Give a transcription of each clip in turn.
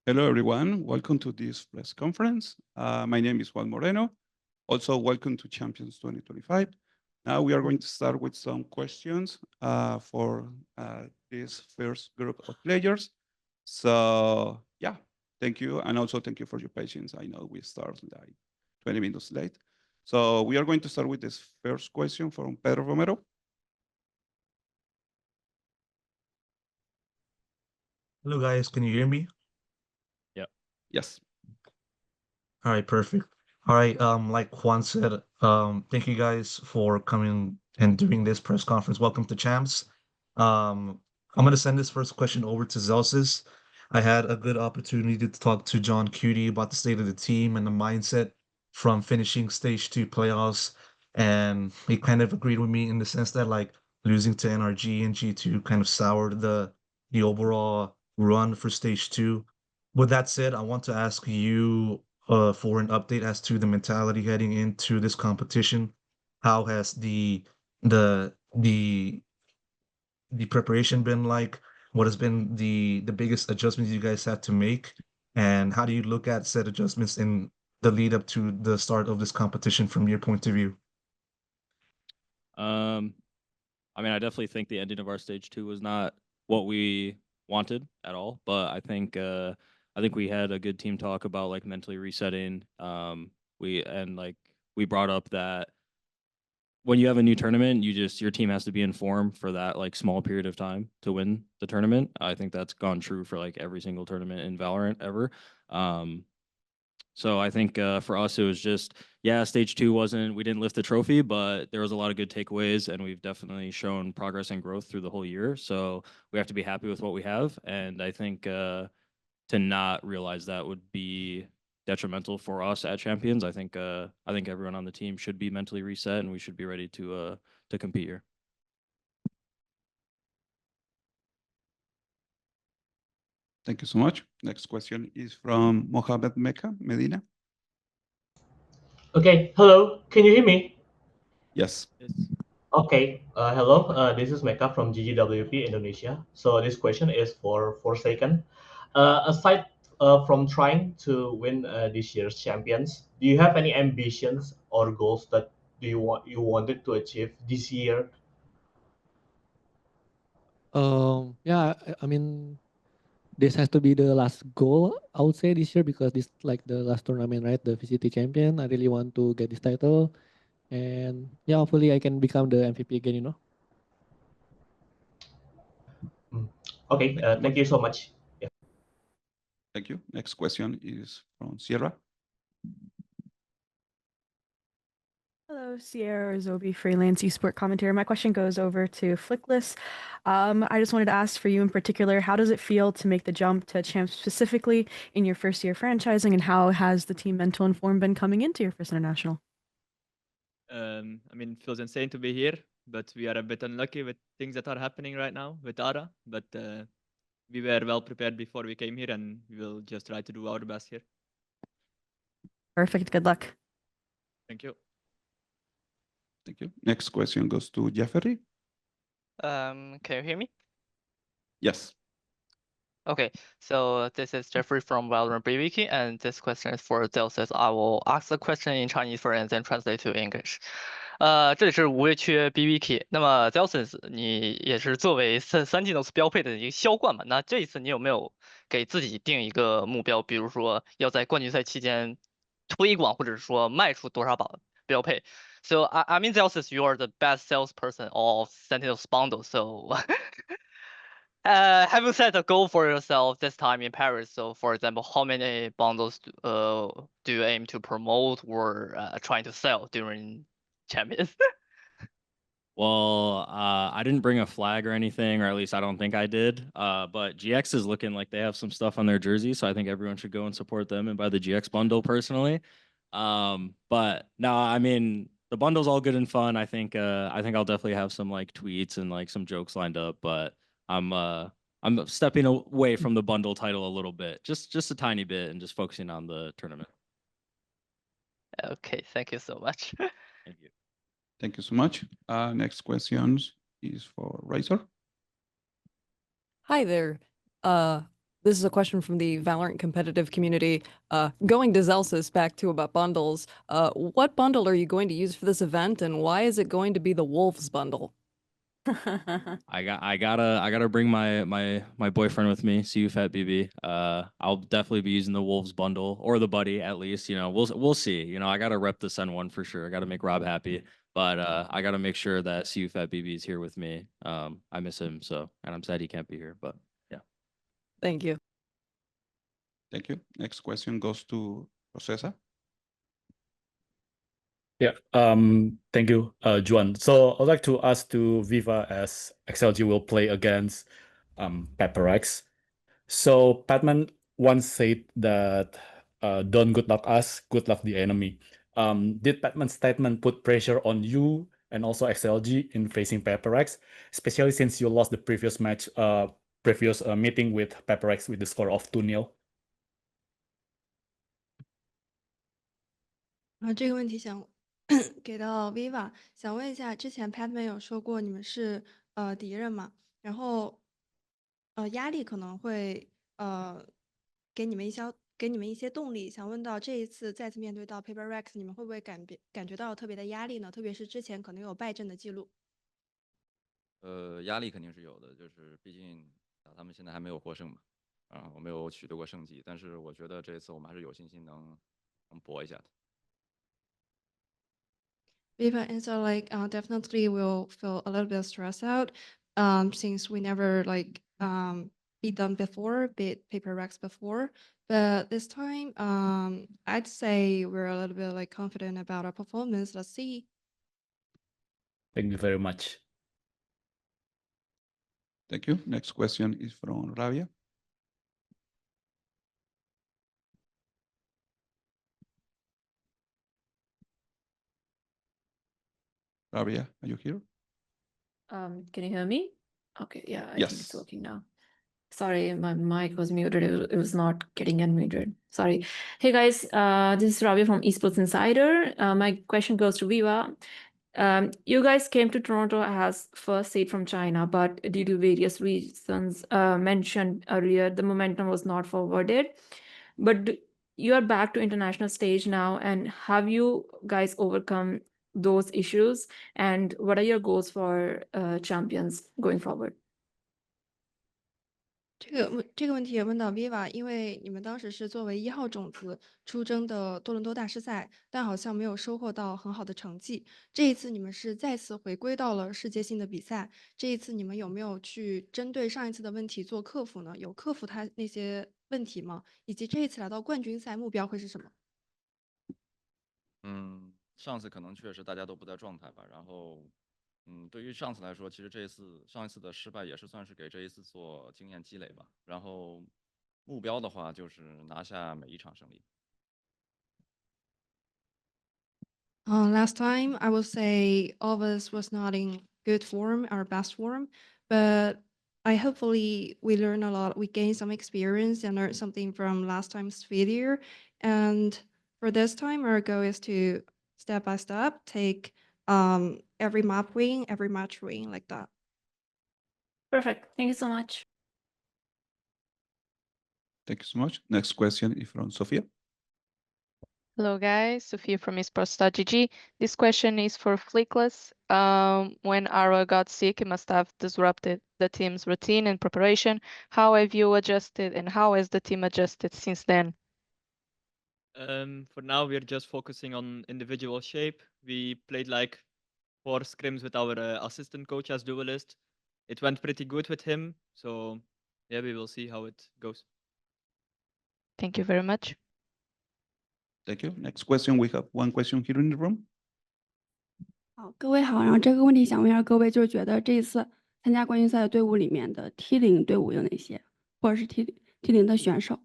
Hello, everyone. Welcome to this press conference. My name is Juan Moreno. Also, welcome to Champions 2025. Now we are going to start with some questions for this first group of players. So yeah, thank you. And also thank you for your patience. I know we start like 20 minutes late. So we are going to start with this first question from Pedro Romero. Hello guys, can you hear me? Yeah. Yes. All right, perfect. All right, like Juan said, thank you guys for coming and doing this press conference. Welcome to Champs. I'm gonna send this first question over to Zelsis. I had a good opportunity to talk to John Cutie about the state of the team and the mindset from finishing stage 2 playoffs, and he kind of agreed with me in the sense that like losing to NRG and G2 kind of soured the overall run for stage 2. With that said, I want to ask you for an update as to the mentality heading into this competition. How has the the the preparation been like? What has been the biggest adjustments you guys had to make? And how do you look at said adjustments in the lead up to the start of this competition from your point of view? I mean, I definitely think the ending of our stage 2 was not what we wanted at all, but I think we had a good team talk about like mentally resetting. We brought up that when you have a new tournament, your team has to be in form for that like small period of time to win the tournament. I think that's gone true for like every single tournament in Valorant ever. Um, so I think for us, it was just, yeah, stage 2 we didn't lift the trophy, but there was a lot of good takeaways, and we've definitely shown progress and growth through the whole year. So we have to be happy with what we have. And I think to not realize that would be detrimental for us at Champions. I think everyone on the team should be mentally reset, and we should be ready to compete here. Thank you so much. Next question is from Mohamed Mecca Medina. Okay, hello. Can you hear me? Yes. Okay, hello. This is Mecca from GGWP Indonesia. So this question is for Forsaken. Aside from trying to win this year's champions, do you have any ambitions or goals that you wanted to achieve this year? Yeah, I mean, this has to be the last goal, I would say, this year, because this like the last tournament, right? The VCT champion. I really want to get this title, and yeah, hopefully I can become the MVP again. Mm. Okay, Thank you so thank much. you so much. Yeah. Thank you. Next question is from Sierra. Hello, Sierra Zobi, freelance esport commentator. My question goes over to Flickless. I just wanted to ask for you in particular, how does it feel to make the jump to champ specifically in your first year franchising, and how has the team mental and form been coming into your first international? I mean, it feels insane to be here, but we are a bit unlucky with things that are happening right now with ARA. But we were well prepared before we came here, and we will just try to do our best here. Perfect. Good luck. Thank you. Thank you. Next question goes to Jeffrey. Can you hear me? Yes. Okay, so this is Jeffrey from Valorant BBK, and this question is for Delsis. I will ask the question in Chinese first and then translate to English. 这里是五月缺 BBK。那么 Delsis，你也是作为三技能标配的一个销冠嘛？那这一次你有没有给自己定一个目标？比如说要在冠军赛期间推广，或者说卖出多少把标配？So I mean, Delsis, you are the best salesperson of Sentinel's bundle. So have you set a goal for yourself this time in Paris? So, for example, how many bundles do you aim to promote or trying to sell during Champions? Well, I didn't bring a flag or anything, or at least I don't think I did. But GX is looking like they have some stuff on their jersey, so I think everyone should go and support them and buy the GX bundle personally. But no, I mean the bundle's all good and fun. I think I'll definitely have some like tweets and like some jokes lined up, but I'm stepping away from the bundle title a little bit, just a tiny bit, and just focusing on the tournament. Okay, thank you so much. Thank you. Thank you so much. Next question is for Razor. Hi there. This is a question from the Valorant competitive community. Going to Zelsis back to about bundles. What bundle are you going to use for this event, and why is it going to be the Wolves bundle? I gotta bring my boyfriend with me. See you, Fat BB. I'll definitely be using the Wolves bundle or the Buddy at least. You know, we'll see. You know, I gotta rep the Sun one for sure. I gotta make Rob happy, but I gotta make sure that See you, Fat BB is here with me. I miss him so, and I'm sad he can't be here. But yeah. Thank you. Thank you. Next question goes to Processa. Yeah, thank you, Juan. So I'd like to ask to Viva as XLG will play against Pepperex. So Patman once said that don't good luck us, good luck the enemy. Did Patman's statement put pressure on you and also XLG in facing Pepperex, especially since you lost the previous match, previous meeting with Pepperex with the score of 2-0? 这个问题想给到 Viva，想问一下，之前 Padman 有说过你们是敌人嘛？然后压力可能会给你们一些动力。想问到这一次再次面对到 Paper Rex，你们会不会感觉到特别的压力呢？特别是之前可能有败阵的记录。压力肯定是有的，就是毕竟他们现在还没有获胜嘛，我没有取得过胜绩，但是我觉得这次我们还是有信心能搏一下的。Viva, and so like definitely we'll feel a little bit stressed out since we never like beat them before, beat Paper Rex before. But this time I'd say we're a little bit like confident about our performance. Let's see. Thank you very much. Thank you. Next question is from Rabia. Rabia, are you here? Can you hear me? Okay, yeah, I think it's Yes. working now. Sorry, my mic was muted. It was not getting unmuted. Sorry. Hey guys, this is Rabia from Esports Insider. My question goes to Viva. You guys came to Toronto as first seed from China, but due to various reasons mentioned earlier, the momentum was not forwarded. But you are back to international stage now, and have you guys overcome those issues? And what are your goals for champions going forward? 这个问题也问到 Viva，因为你们当时是作为1号种子出征的多伦多大师赛，但好像没有收获到很好的成绩。这一次你们是再次回归到了世界性的比赛，这一次你们有没有去针对上一次的问题做克服呢？有克服它那些问题吗？以及这一次来到冠军赛目标会是什么？上次可能确实大家都不在状态吧，然后。对于上次来说，其实上一次的失败也是算是给这一次做经验积累吧。然后目标的话就是拿下每一场胜利。Last time I would say all of us was not in good form, our best form, but hopefully we learn a lot. We gain some experience and learn something from last time's failure. And for this time, our goal is to step by step take every map win, every match win like that. Perfect. Thank you so much. Thank you so much. Next question is from Sofia. Hello guys, Sophia from esports.gg. This question is for Flickless. When Ara got sick, it must have disrupted the team's routine and preparation. How have you adjusted and how has the team adjusted since then? For now, we're just focusing on individual shape. We played like 4 scrims with our assistant coach as duelist. It went pretty good with him. So yeah, we will see how it goes. Thank you very much. Thank you. Next question, we have one question here in the room. 好，各位好，然后这个问题想问一下各位，就是觉得这一次参加冠军赛的队伍里面的 T0队伍有哪些，或者是 T0的选手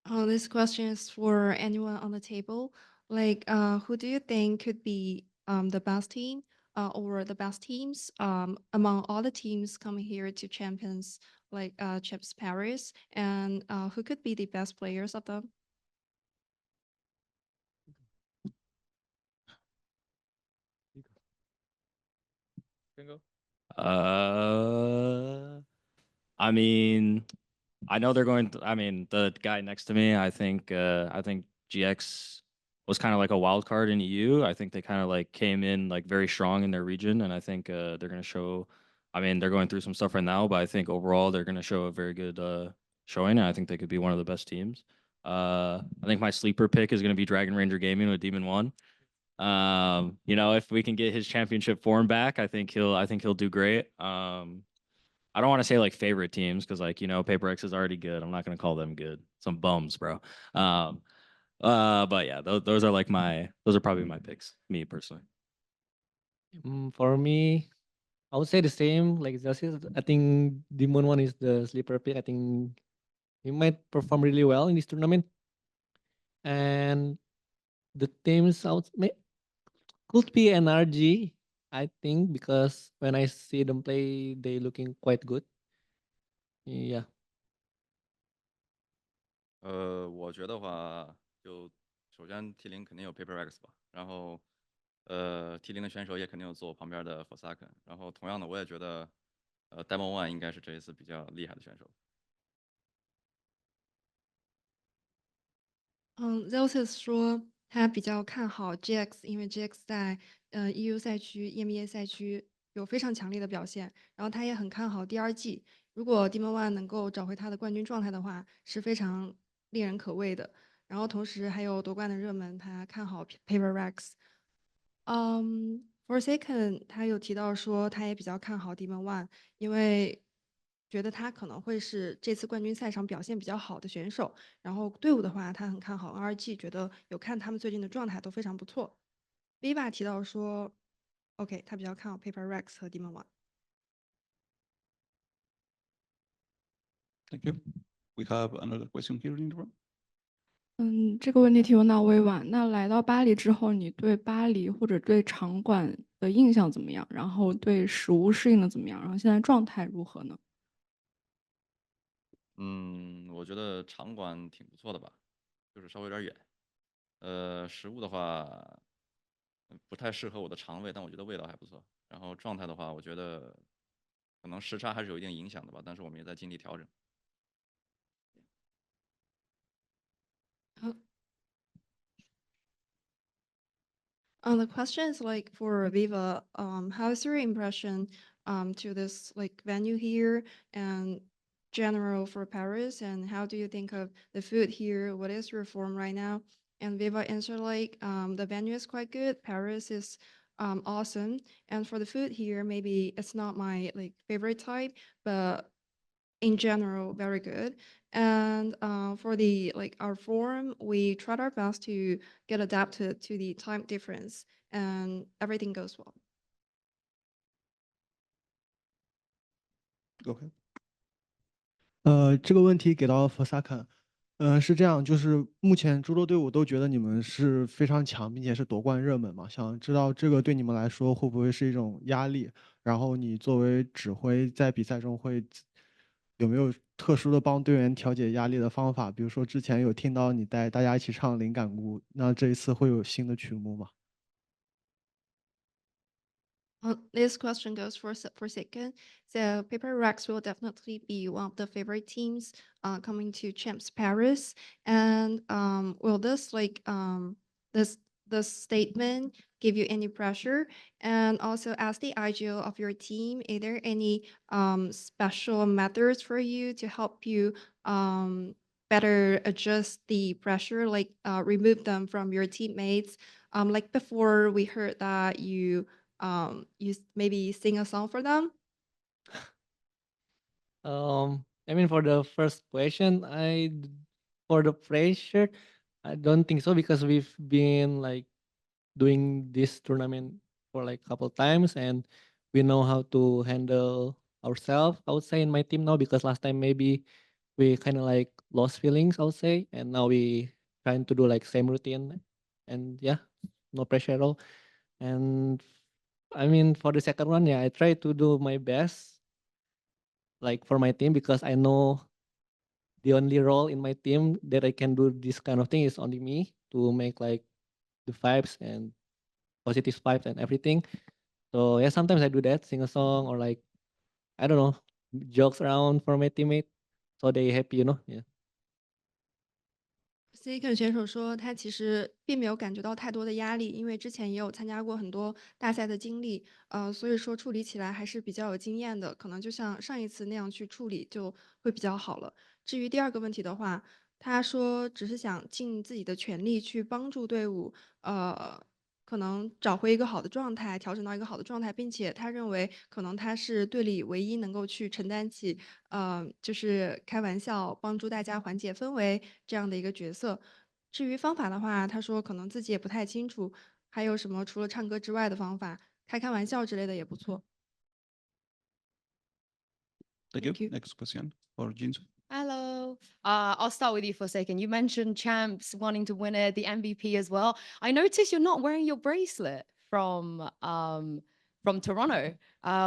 ？This question is for anyone on the table. Like, who do you think could be the best team or the best teams among all the teams coming here to champions like Chips Paris, and who could be the best players of them? Can go. I mean, I know they're going. I mean, the guy next to me, I think GX was kind of like a wild card in EU. I think they kind of like came in like very strong in their region, and I think they're going to show. I mean, they're going through some stuff right now, but I think overall they're going to show a very good showing, and I think they could be one of the best teams. I think my sleeper pick is going to be Dragon Ranger Gaming with Demon One. You know, if we can get his championship form back, I think he'll do great. I don't want to say like favorite teams because like you know Paper X is already good. I'm not gonna call them good. Some bums, bro. But yeah, those are like those are probably my picks, me personally. For me, I would say the same. Like Celsius, I think Demon One is the sleeper pick. I think he might perform really well in this tournament. And the teams could be NRG, I think, because when I see them play, they looking quite good. Yeah. 我觉得话，就首先 T 零肯定有 Paper X 吧，然后T 零的选手也肯定有坐我旁边的 Forsaken，然后同样的我也觉得Demo One 应该是这一次比较厉害的选手。Zelsius 说他比较看好 GX，因为 GX 在EU 赛区、EMEA 赛区有非常强烈的表现，然后他也很看好第二季。如果 Demon One 能够找回他的冠军状态的话，是非常令人可畏的。然后同时还有夺冠的热门，他看好 Paper Rex。Forsaken 他有提到说他也比较看好 Demon One，因为觉得他可能会是这次冠军赛上表现比较好的选手。然后队伍的话，他很看好 NRG，觉得有看他们最近的状态都非常不错。Viva 提到说，OK，他比较看好 Paper Rex 和 Demon One。Thank you. We have another question here in the room. 这个问题提问到微婉。那来到巴黎之后，你对巴黎或者对场馆的印象怎么样？然后对食物适应的怎么样？然后现在状态如何呢？我觉得场馆挺不错的吧，就是稍微有点远。食物的话，不太适合我的肠胃，但我觉得味道还不错。然后状态的话，我觉得可能时差还是有一定影响的吧，但是我们也在尽力调整。The question is like for Viva, how is your impression to this like venue here and general for Paris, and how do you think of the food here? What is your form right now? And Viva answered like the venue is quite good. Paris is awesome, and for the food here, maybe it's not my like favorite type, but in general very good. And for the like our forum, we tried our best to get adapted to the time difference, and everything goes well. Go ahead. 这个问题给到 Forsaken，是这样，就是目前诸多队伍都觉得你们是非常强，并且是夺冠热门嘛，想知道这个对你们来说会不会是一种压力？然后你作为指挥，在比赛中有没有特殊的帮队员调节压力的方法？比如说之前有听到你带大家一起唱《灵感屋》，那这一次会有新的曲目吗？ This question goes for Forsaken. So Paper Rex will definitely be one of the favorite teams coming to Champs Paris. And will this like this statement give you any pressure? And also as the IGO of your team, are there any special methods for you to help you better adjust the pressure, like remove them from your teammates? Like before we heard that you maybe sing a song for them. I mean, for the first question, for the pressure, I don't think so because we've been like doing this tournament for like a couple times and we know how to handle ourselves. I would say in my team now because last time maybe we kind of like lost feelings. I would say, and now we trying to do like same routine, and yeah, no pressure at all. And I mean, for the second one, yeah, I try to do my best, like for my team, because I know the only role in my team that I can do this kind of thing is only me to make like the vibes and positive vibes and everything. So yeah, sometimes I do that, sing a song or like I don't know, jokes around for my teammate, so they happy, Yeah. Second 选手说，他其实并没有感觉到太多的压力，因为之前也有参加过很多大赛的经历，所以说处理起来还是比较有经验的，可能就像上一次那样去处理就会比较好了。至于第二个问题的话，他说只是想尽自己的全力去帮助队伍，可能找回一个好的状态，调整到一个好的状态，并且他认为可能他是队里唯一能够去承担起，就是开玩笑帮助大家缓解氛围这样的一个角色。至于方法的话，他说可能自己也不太清楚，还有什么除了唱歌之外的方法，开玩笑之类的也不错。Thank you. Next question for Jinsu. Hello. I'll start with you for a second. You mentioned champs wanting to win it, the MVP as well. I noticed you're not wearing your bracelet from Toronto.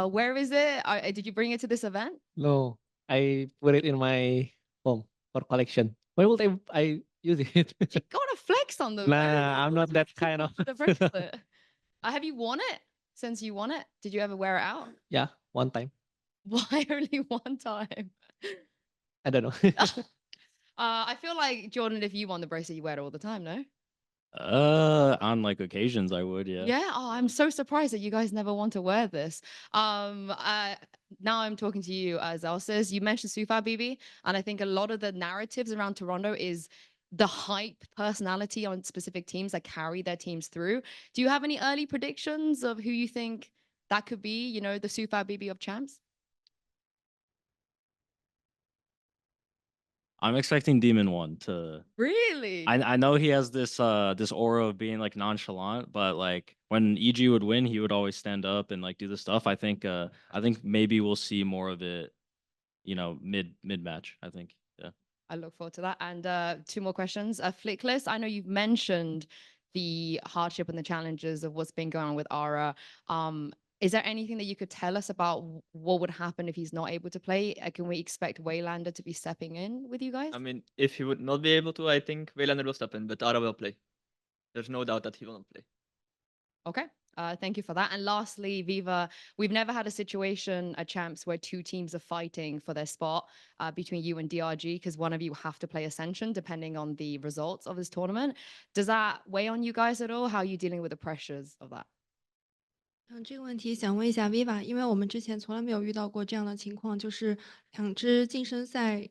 Where is it? Did you bring it to this event? No, I put it in my home for collection. Why would I use it? You gotta flex on them. Nah, I'm not that kind of. The bracelet. Have you worn it since you won it? Did you ever wear it out? Yeah, one time. Why only one time? I don't know. I feel like Jordan, if you won the bracelet, you wear it all the time, no? On like occasions I would, yeah. Yeah. Oh, I'm so surprised that you guys never want to wear this. Now I'm talking to you as Elsa's. You mentioned Sufa BB, and I think a lot of the narratives around Toronto is the hype personality on specific teams that carry their teams through. Do you have any early predictions of who you think that could be, the Sufa BB of champs? I'm expecting Demon One to. Really? I know he has this this aura of being like nonchalant, but like when EG would win, he would always stand up and like do the stuff. I think maybe we'll see more of it, mid match. I think. Yeah. I look forward to that. And two more questions. Flickless, I know you've mentioned the hardship and the challenges of what's been going on with Ara. Is there anything that you could tell us about what would happen if he's not able to play? Can we expect Waylander to be stepping in with you guys? I mean, if he would not be able to, I think Waylander will step in, but Ara will play. There's no doubt that he will not play. Okay. Thank you for that. And lastly, Viva, we've never had a situation at Champs where two teams are fighting for their spot between you and DRG because one of you have to play Ascension depending on the results of this tournament. Does that weigh on you guys at all? How are you dealing with the pressures of that? 这个问题想问一下 Viva，因为我们之前从来没有遇到过这样的情况，就是两支晋升赛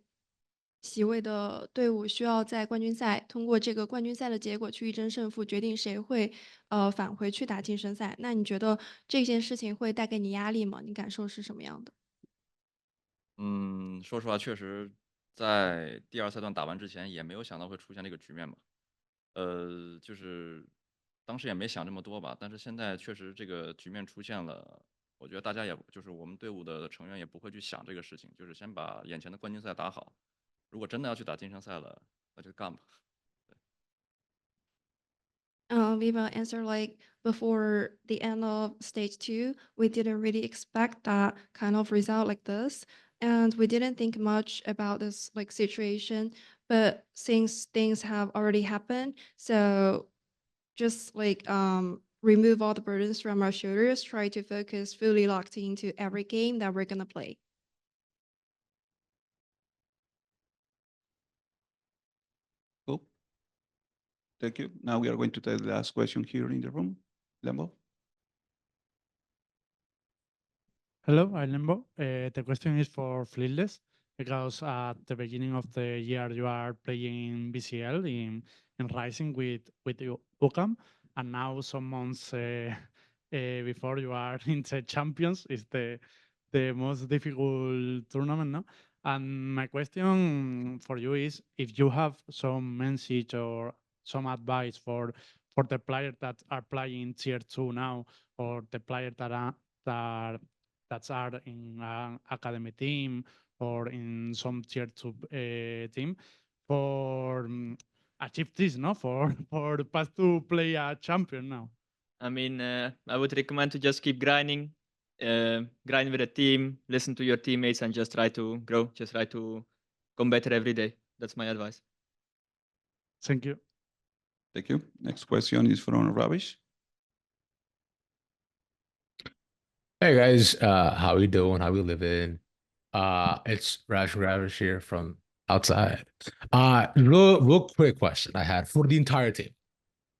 席位的队伍需要在冠军赛通过这个冠军赛的结果去一争胜负，决定谁会返回去打晋升赛。那你觉得这件事情会带给你压力吗？你感受是什么样的？说实话，确实在第二赛段打完之前也没有想到会出现这个局面嘛。就是当时也没想这么多吧，但是现在确实这个局面出现了，我觉得大家也就是我们队伍的成员也不会去想这个事情，就是先把眼前的冠军赛打好。如果真的要去打晋升赛了，那就干吧。Viva answer like before the end of stage 2, we didn't really expect that kind of result like this, and we didn't think much about this like situation. But since things have already happened, so just like remove all the burdens from our shoulders, try to focus fully locked into every game that we're gonna play. Cool. Thank you. Now we are going to take the last question here in the room. Lembo. Hello, I'm Lembo. The question is for Fleetless, because at the beginning of the year you are playing BCL in Rising with UCAM, and now some months before you are in the Champions. Is the most difficult tournament, no? And my question for you is if you have some message or some advice for the players that are playing tier 2 now, or the players that are in an academy team or in some tier 2 team for achieve this, no? For the path to play a champion now. I mean, I would recommend to just keep grinding, grind with a team, listen to your teammates, and just try to grow. Just try to come better every day. That's my advice. Thank you. Thank you. Next question is from Ravish. Hey guys, how we doing? How we living? It's Ravish here from outside. Real quick question I had for the entire team.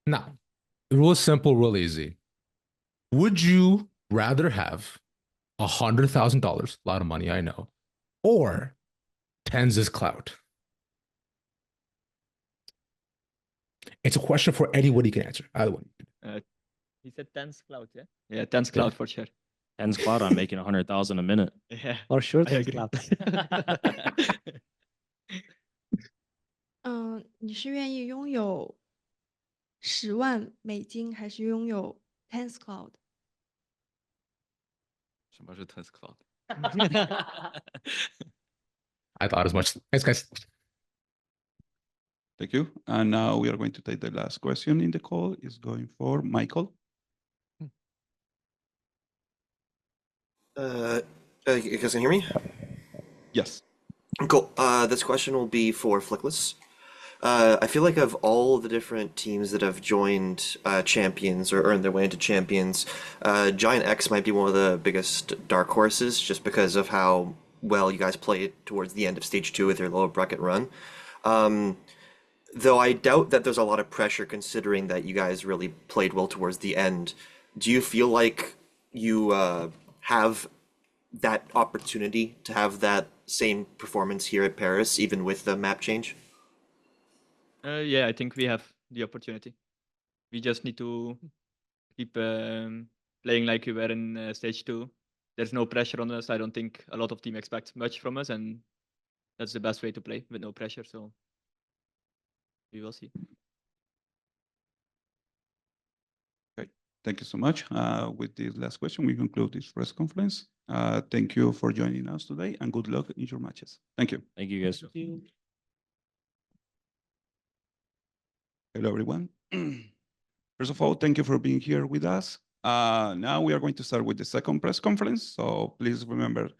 Now, real simple, real easy. Would you rather have $100,000, a lot of money, I know, or Tenz's clout? It's a question for anyone you can answer. Either one. He said Tens Cloud, yeah? Yeah, Tens Cloud for sure. Tens Cloud, I'm making 100,000 a minute. Yeah. For sure, I Tens agree. Cloud. 你是愿意拥有$10,000还是拥有 Tens Cloud？ 什么是 Tens Cloud？ I thought as much. Thanks, guys. Thank you. And now we are going to take the last question in the call. Is going for Michael. You guys can hear me? Yes. Cool. This question will be for Flickless. I feel like of all the different teams that have joined Champions or earned their way into Champions, Giant X might be one of the biggest dark horses just because of how well you guys played towards the end of Stage 2 with your lower bracket run. Though I doubt that there's a lot of pressure considering that you guys really played well towards the end. Do you feel like you have that opportunity to have that same performance here at Paris, even with the map change? Yeah, I think we have the opportunity. We just need to keep playing like we were in Stage 2. There's no pressure on us. I don't think a lot of team expect much from us, and that's the best way to play, with no pressure. So we will see. Okay, thank you so much. With this last question, we conclude this press conference. Thank you for joining us today, and good luck in your matches. Thank you. Thank you, guys. Hello, everyone. First of all, thank you for being here with us. Now we are going to start with the second press conference. So please remember,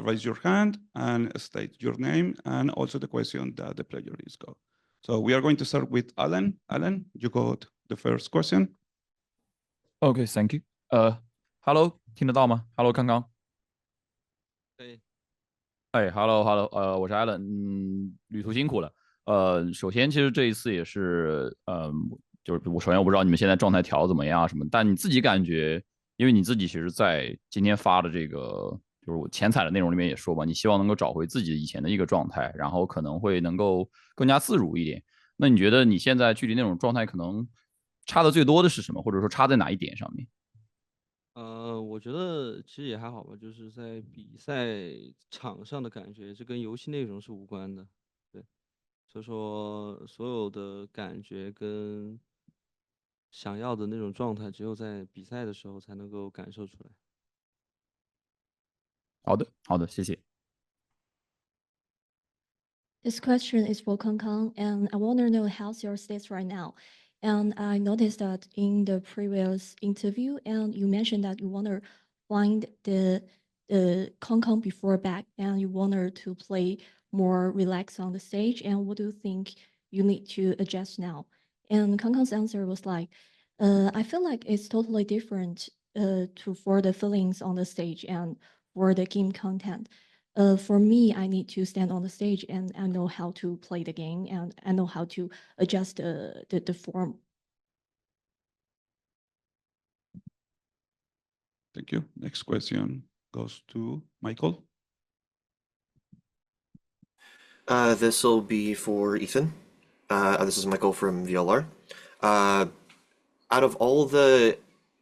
raise your hand and state your name and also the question that the player is got. So we are going to start with Alan. Alan, you got the first question. Okay, thank you. Hello， 听得到吗？Hello，康康。对。Hello，我是 Allen，旅途辛苦了。首先，其实这一次也是，就是首先我不知道你们现在状态调怎么样什么，但你自己感觉，因为你自己其实在今天发的这个就是我前采的内容里面也说嘛，你希望能够找回自己以前的一个状态，然后可能会能够更加自如一点。那你觉得你现在距离那种状态可能差的最多的是什么，或者说差在哪一点上面？我觉得其实也还好吧，就是在比赛场上的感觉，这跟游戏内容是无关的，对，所以说所有的感觉跟想要的那种状态，只有在比赛的时候才能够感受出来。好的，谢谢。This question is for Kang Kang, and I want to know how's your state right now. And I noticed that in the previous interview, and you mentioned that you want to find the Kang Kang before back, and you wanted to play more relaxed on the stage. And what do you think you need to adjust now? And Kang Kang's answer was like, I feel like it's totally different for the feelings on the stage and for the game content. For me, I need to stand on the stage and I know how to play the game and I know how to adjust the form. Thank you. Next question goes to Michael. This will be for Ethan. This is Michael from VLR. Out of all the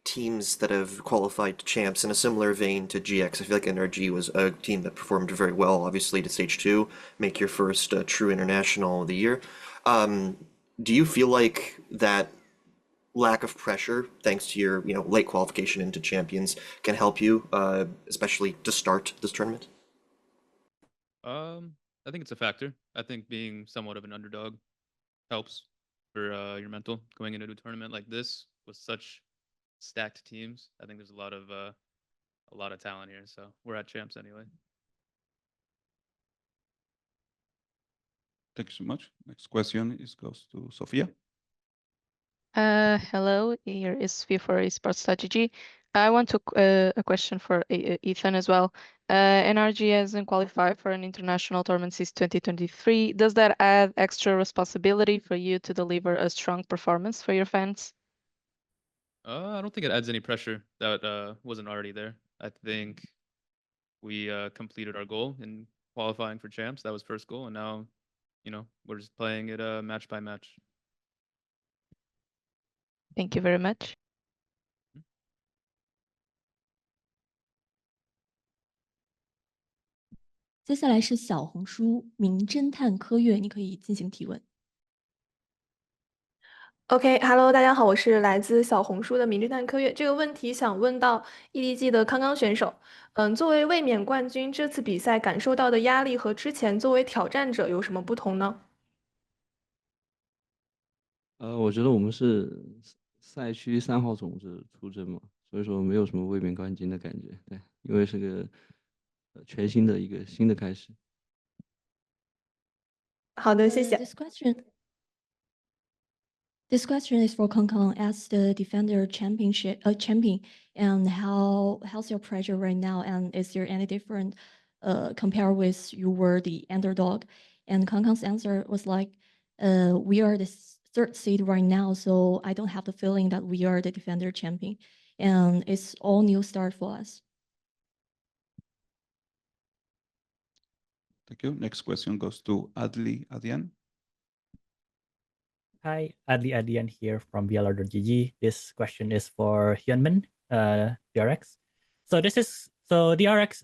teams that have qualified to champs in a similar vein to GX, I feel like NRG was a team that performed very well, obviously, to Stage 2, make your first true international of the year. Do you feel like that lack of pressure, thanks to your late qualification into champions, can help you, especially to start this tournament? I think it's a factor. I think being somewhat of an underdog helps for your mental going into a tournament like this with such stacked teams. I think there's a lot of talent here, so we're at champs anyway. Thank you so much. Next question goes to Sofia. Hello, here is V for esports.gg. I want to a question for Ethan as well. NRG hasn't qualified for an international tournament since 2023. Does that add extra responsibility for you to deliver a strong performance for your fans? I don't think it adds any pressure that wasn't already there. I think we completed our goal in qualifying for champs. That was first goal, and now, we're just playing it match by match. Thank you very much. 接下来是小红书名侦探科月，你可以进行提问。OK，Hello，大家好，我是来自小红书的名侦探科月。这个问题想问到 EDG 的康康选手，作为卫冕冠军，这次比赛感受到的压力和之前作为挑战者有什么不同呢？我觉得我们是赛区3号种子出征嘛，所以说没有什么卫冕冠军的感觉，对，因为是个全新的一个新的开始。好的，谢谢。This question is for Kong Kong as the defender champion, and how's your pressure right now, and is there any different compared with you were the underdog? And Kong Kong's answer was like, we are the third seed right now, so I don't have the feeling that we are the defender champion, and it's all new start for us. Thank you. Next question goes to Adli Adian. Hi, Adli Adian here from VLR.gg. This question is for Hyunmin, DRX. So DRX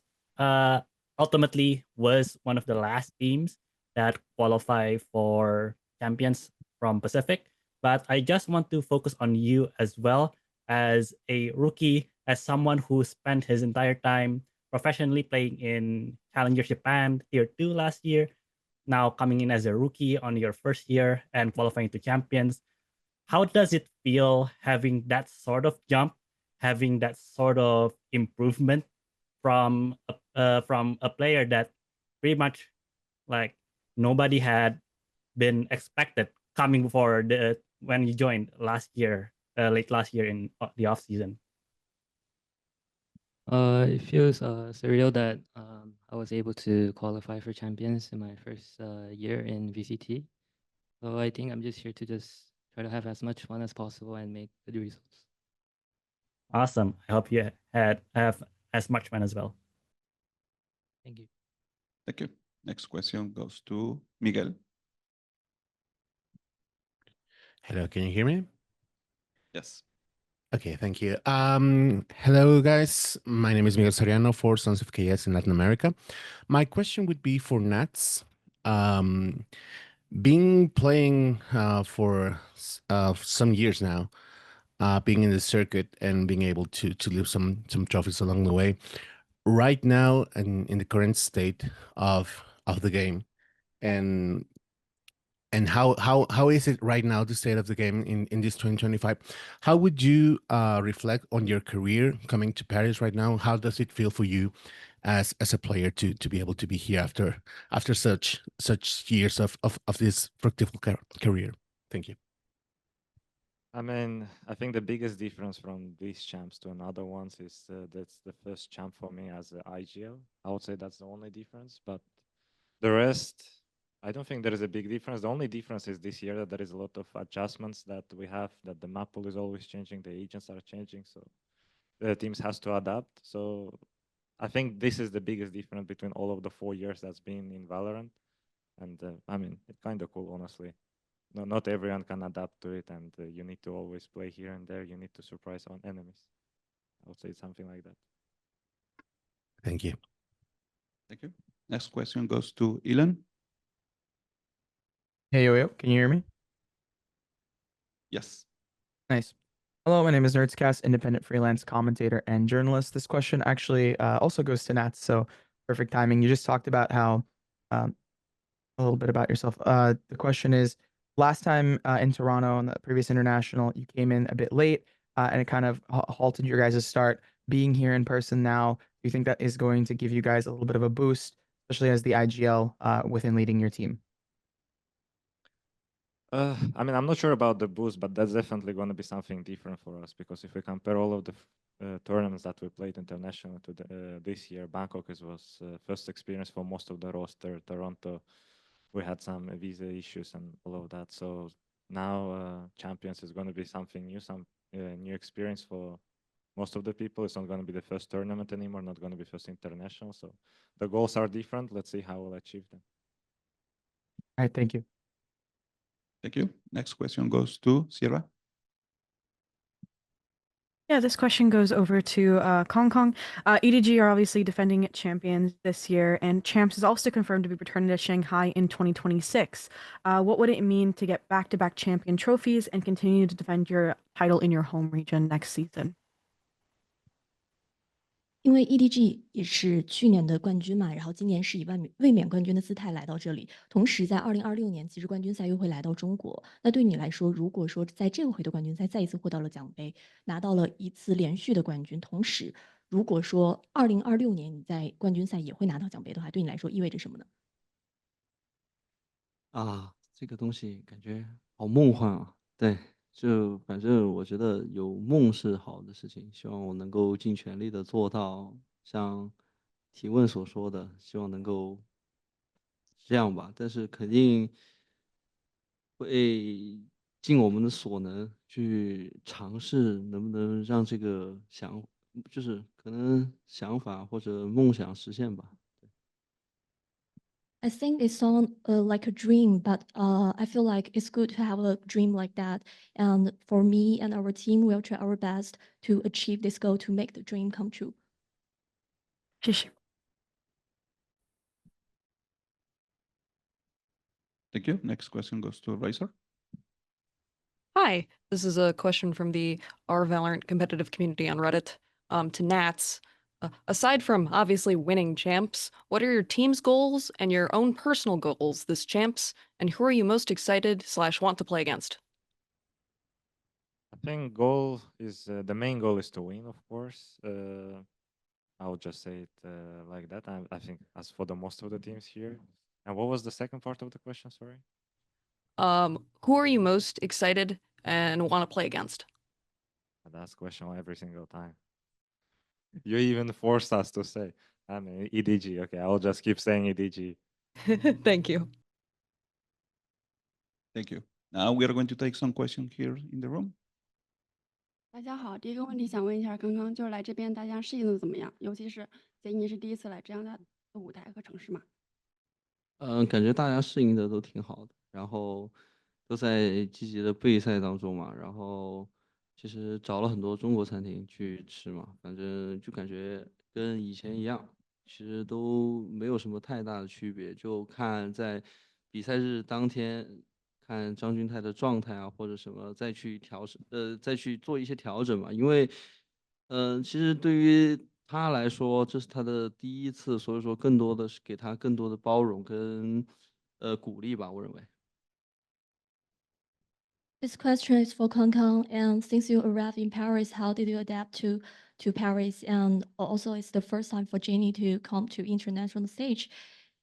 ultimately was one of the last teams that qualify for champions from Pacific. But I just want to focus on you as well as a rookie, as someone who spent his entire time professionally playing in Challenger Japan Tier 2 last year, now coming in as a rookie on your first year and qualifying to champions. How does it feel having that sort of jump, having that sort of improvement from a player that pretty much like nobody had been expected coming for when you joined last year, late last year in the off season? It feels surreal that I was able to qualify for champions in my first year in VCT. So I think I'm just here to just try to have as much fun as possible and make good results. Awesome. I hope you have as much fun as well. Thank you. Thank you. Next question goes to Miguel. Hello, can you hear me? Yes. Okay, thank you. Hello, guys. My name is Miguel Soriano for Sons of KS in Latin America. My question would be for Nats. Being playing for some years now, being in the circuit and being able to lift some trophies along the way. Right now, in the current state of the game, and how is it right now, the state of the game in this 2025? How would you reflect on your career coming to Paris right now? How does it feel for you as a player to be able to be here after such years of this fruitful career? Thank you. I mean, I think the biggest difference from these champs to another ones is that's the first champ for me as an IGL. I would say that's the only difference, but the rest, I don't think there is a big difference. The only difference is this year that there is a lot of adjustments that we have, that the map pool is always changing, the agents are changing, so the teams has to adapt. So I think this is the biggest difference between all of the 4 years that's been in Valorant. And I mean, it's kind of cool, honestly. Not everyone can adapt to it, and you need to always play here and there. You need to surprise on enemies. I would say something like that. Thank you. Thank you. Next question goes to Ilan. Hey, yo, can you hear me? Yes. Nice. Hello, my name is Nerdscast, independent freelance commentator and journalist. This question actually also goes to Nats, so perfect timing. You just talked about how a little bit about yourself. The question is, last time in Toronto on the previous international, you came in a bit late and it kind of halted your guys' start. Being here in person now, do you think that is going to give you guys a little bit of a boost, especially as the IGL within leading your team? I mean, I'm not sure about the boost, but that's definitely going to be something different for us because if we compare all of the tournaments that we played international to this year, Bangkok was first experience for most of the roster. Toronto, we had some visa issues and all of that. So now Champions is going to be something new, some new experience for most of the people. It's not going to be the first tournament anymore, not going to be first international. So the goals are different. Let's see how we'll achieve them. All right, thank you. Thank you. Next question goes to Sierra. Yeah, this question goes over to Kong Kong. EDG are obviously defending champions this year, and Champs is also confirmed to be returning to Shanghai in 2026. What would it mean to get back-to-back champion trophies and continue to defend your title in your home region next season? 因为 EDG 也是去年的冠军嘛，然后今年是以卫冕冠军的姿态来到这里，同时在2026年，其实冠军赛又会来到中国。那对你来说，如果说在这个回的冠军赛再一次获得了奖杯，拿到了一次连续的冠军，同时如果说2026年你在冠军赛也会拿到奖杯的话，对你来说意味着什么呢？这个东西感觉好梦幻啊！对，就反正我觉得有梦是好的事情，希望我能够尽全力的做到，像提问所说的，希望能够这样吧。但是肯定会尽我们的所能去尝试，能不能让这个就是可能想法或者梦想实现吧。I think it sounds like a dream, but I feel like it's good to have a dream like that. And for me and our team, we'll try our best to achieve this goal to make the dream come true. 谢谢。Thank you. Next question goes to Razor. Hi, this is a question from the R Valorant competitive community on Reddit to Nats. Aside from obviously winning champs, what are your team's goals and your own personal goals this champs, and who are you most excited / want to play against? I think goal is the main goal is to win, of course. I'll just say it like that. I think as for the most of the teams here. And what was the second part of the question? Sorry. Who are you most excited and want to play against? That's a question every single time. You even forced us to say. I mean, EDG. Okay, I'll just keep saying EDG. Thank you. Thank you. Now we are going to take some questions here in the room. 大家好，第一个问题想问一下，刚刚就是来这边大家适应的怎么样？尤其是杰尼是第一次来这样的舞台和城市嘛？感觉大家适应的都挺好的，然后都在积极的备赛当中嘛，然后其实找了很多中国餐厅去吃嘛，反正就感觉跟以前一样，其实都没有什么太大的区别，就看在比赛日当天看张君泰的状态啊，或者什么再去再去做一些调整嘛，因为其实对于他来说，这是他的第一次，所以说更多的是给他更多的包容跟鼓励吧，我认为。This question is for Kong Kong, and since you arrived in Paris, how did you adapt to Paris? And also, it's the first time for Jenny to come to international stage.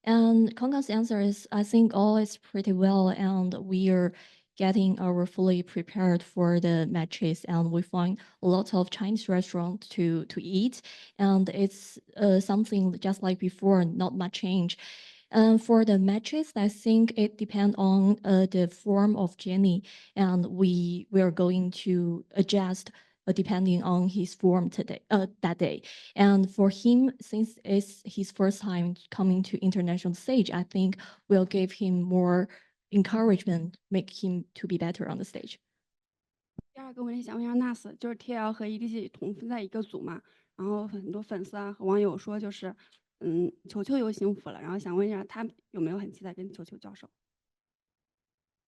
And Kong Kong's answer is, I think all is pretty well, and we are getting our fully prepared for the matches, and we find a lot of Chinese restaurants to eat, and it's something just like before, not much change. For the matches, I think it depends on the form of Jenny, and we are going to adjust depending on his form today, that day. And for him, since it's his first time coming to international stage, I think we'll give him more encouragement, make him to be better on the stage. 第二个问题想问一下 Nas，就是 TL 和 EDG 同分在一个组嘛，然后很多粉丝啊和网友说就是球球又幸福了，然后想问一下他有没有很期待跟球球交手？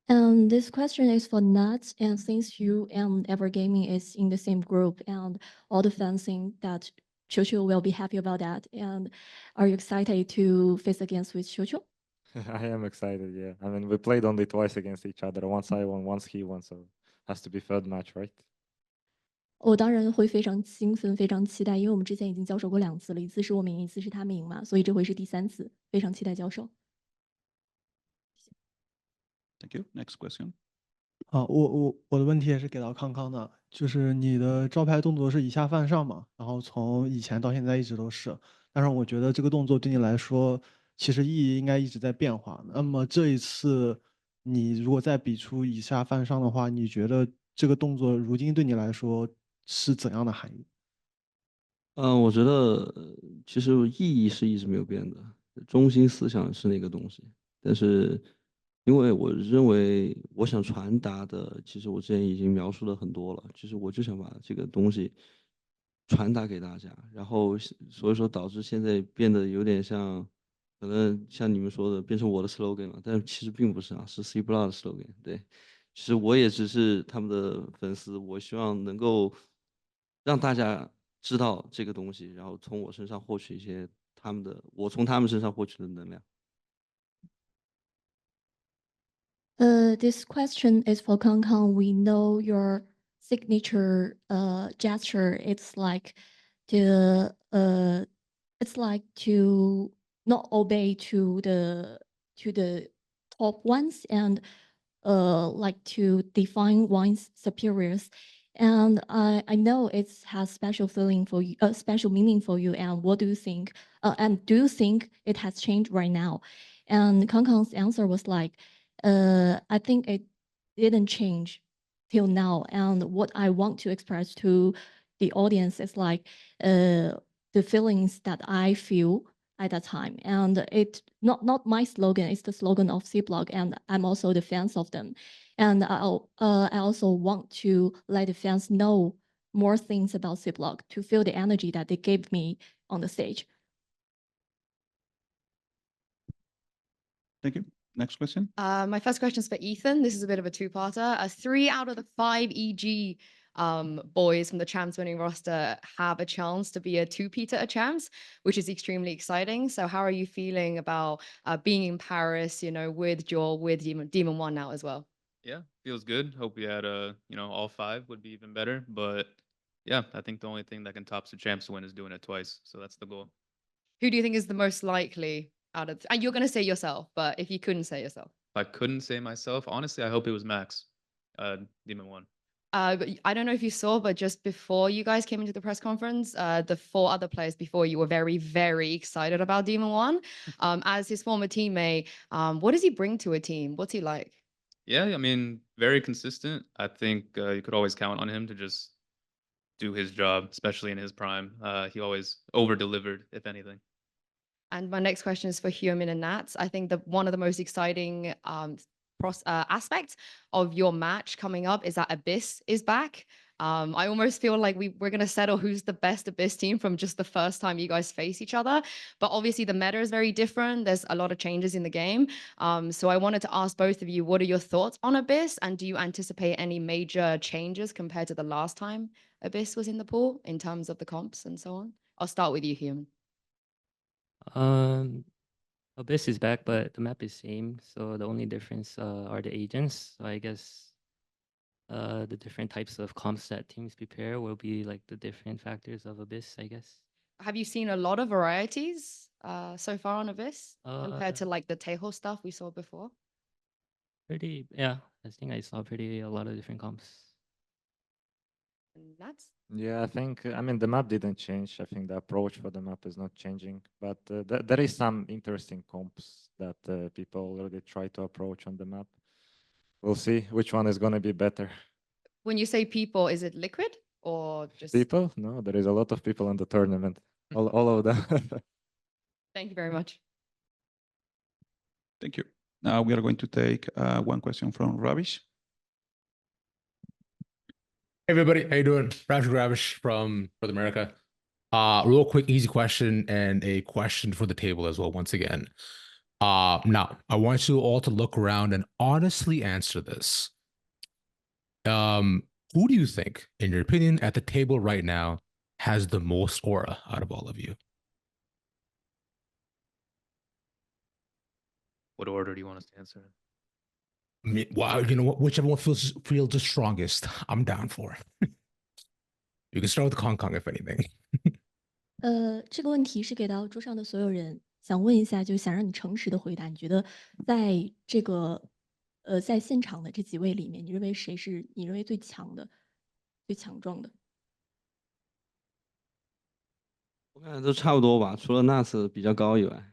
And this question is for Nuts, and since you and Evergaming is in the same group, and all the fans think that Chocho will be happy about that, and are you excited to face against with Chocho? I am excited, yeah. I mean, we played only twice against each other. Once I won, once he won, so has to be third match, right? 我当然会非常兴奋，非常期待，因为我们之前已经交手过2次了，一次是我们赢，一次是他们赢嘛，所以这回是第3次，非常期待交手。Thank you. Next question. 我的问题也是给到康康的，就是你的招牌动作是以下犯上嘛，然后从以前到现在一直都是，但是我觉得这个动作对你来说，其实意义应该一直在变化。那么这一次，你如果再比出以下犯上的话，你觉得这个动作如今对你来说是怎样的含义？我觉得其实意义是一直没有变的，中心思想是那个东西。但是，因为我认为我想传达的，其实我之前已经描述了很多了。其实我就想把这个东西传达给大家，然后所以说导致现在变得有点像，可能像你们说的变成我的 slogan 了，但其实并不是啊，是 C Block 的 slogan。对，其实我也只是他们的粉丝，我希望能够让大家知道这个东西，然后从我身上获取一些我从他们身上获取的能量。This question is for Kang Kang. We know your signature gesture. It's like to not obey to the top ones and like to define one's superiors. And I know it has special feeling for you, special meaning for you. And what do you think? And do you think it has changed right now? And Kang Kang's answer was like, I think it didn't change till now. And what I want to express to the audience is like the feelings that I feel at that time. And it not my slogan, it's the slogan of C-Block, and I'm also the fans of them. And I also want to let the fans know more things about C-Block to feel the energy that they gave me on the stage. Thank you. Next question. My first question is for Ethan. This is a bit of a two-parter. 3 out of the 5 EG boys from the champs winning roster have a chance to be a two-peater at champs, which is extremely exciting. So how are you feeling about being in Paris, with Joel, with Demon One now as well? Yeah, feels good. Hope we had all 5 would be even better. But yeah, I think the only thing that can top the champs win is doing it twice. So that's the goal. Who do you think is the most likely out of? And you're going to say yourself, but if you couldn't say yourself. If I couldn't say myself, honestly, I hope it was Max, Demon One. But I don't know if you saw, but just before you guys came into the press conference, the 4 other players before you were very, very excited about Demon One. As his former teammate, what does he bring to a team? What's he like? Yeah, I mean, very consistent. I think you could always count on him to just do his job, especially in his prime. He always over-delivered, if anything. And my next question is for Hyunmin and Nats. I think one of the most exciting aspects of your match coming up is that Abyss is back. I almost feel like we're going to settle who's the best Abyss team from just the first time you guys face each other. But obviously the meta is very different. There's a lot of changes in the game. So I wanted to ask both of you, what are your thoughts on Abyss? And do you anticipate any major changes compared to the last time Abyss was in the pool in terms of the comps and so on? I'll start with you, Hyun. Abyss is back, but the map is same. So the only difference are the agents. So I guess the different types of comps that teams prepare will be like the different factors of Abyss, I guess. Have you seen a lot of varieties so far on Abyss compared to like the Tejo stuff we saw before? Yeah, I think I saw a lot of different comps. And that's Yeah, I think, I mean, the map didn't change. I think the approach for the map is not changing, but there is some interesting comps that people already try to approach on the map. We'll see which one is going to be better. When you say people, is it Liquid or just People? No, there is a lot of people in the tournament. All of them. Thank you very much. Thank you. Now we are going to take one question from Ravish. Hey everybody, how you doing? Ravish from North America. Real quick, easy question and a question for the table as well. Once again, now I want you all to look around and honestly answer this. Who do you think, in your opinion, at the table right now, has the most aura out of all of you? What order do you want us to answer? Wow, you know what? Whichever one feels the strongest, I'm down for. You can start with Hong Kong if anything. 这个问题是给到桌上的所有人，想问一下，就想让你诚实的回答，你觉得在这个在现场的这几位里面，你认为谁是你认为最强的、最强壮的？我感觉都差不多吧，除了 Nas 比较高以外。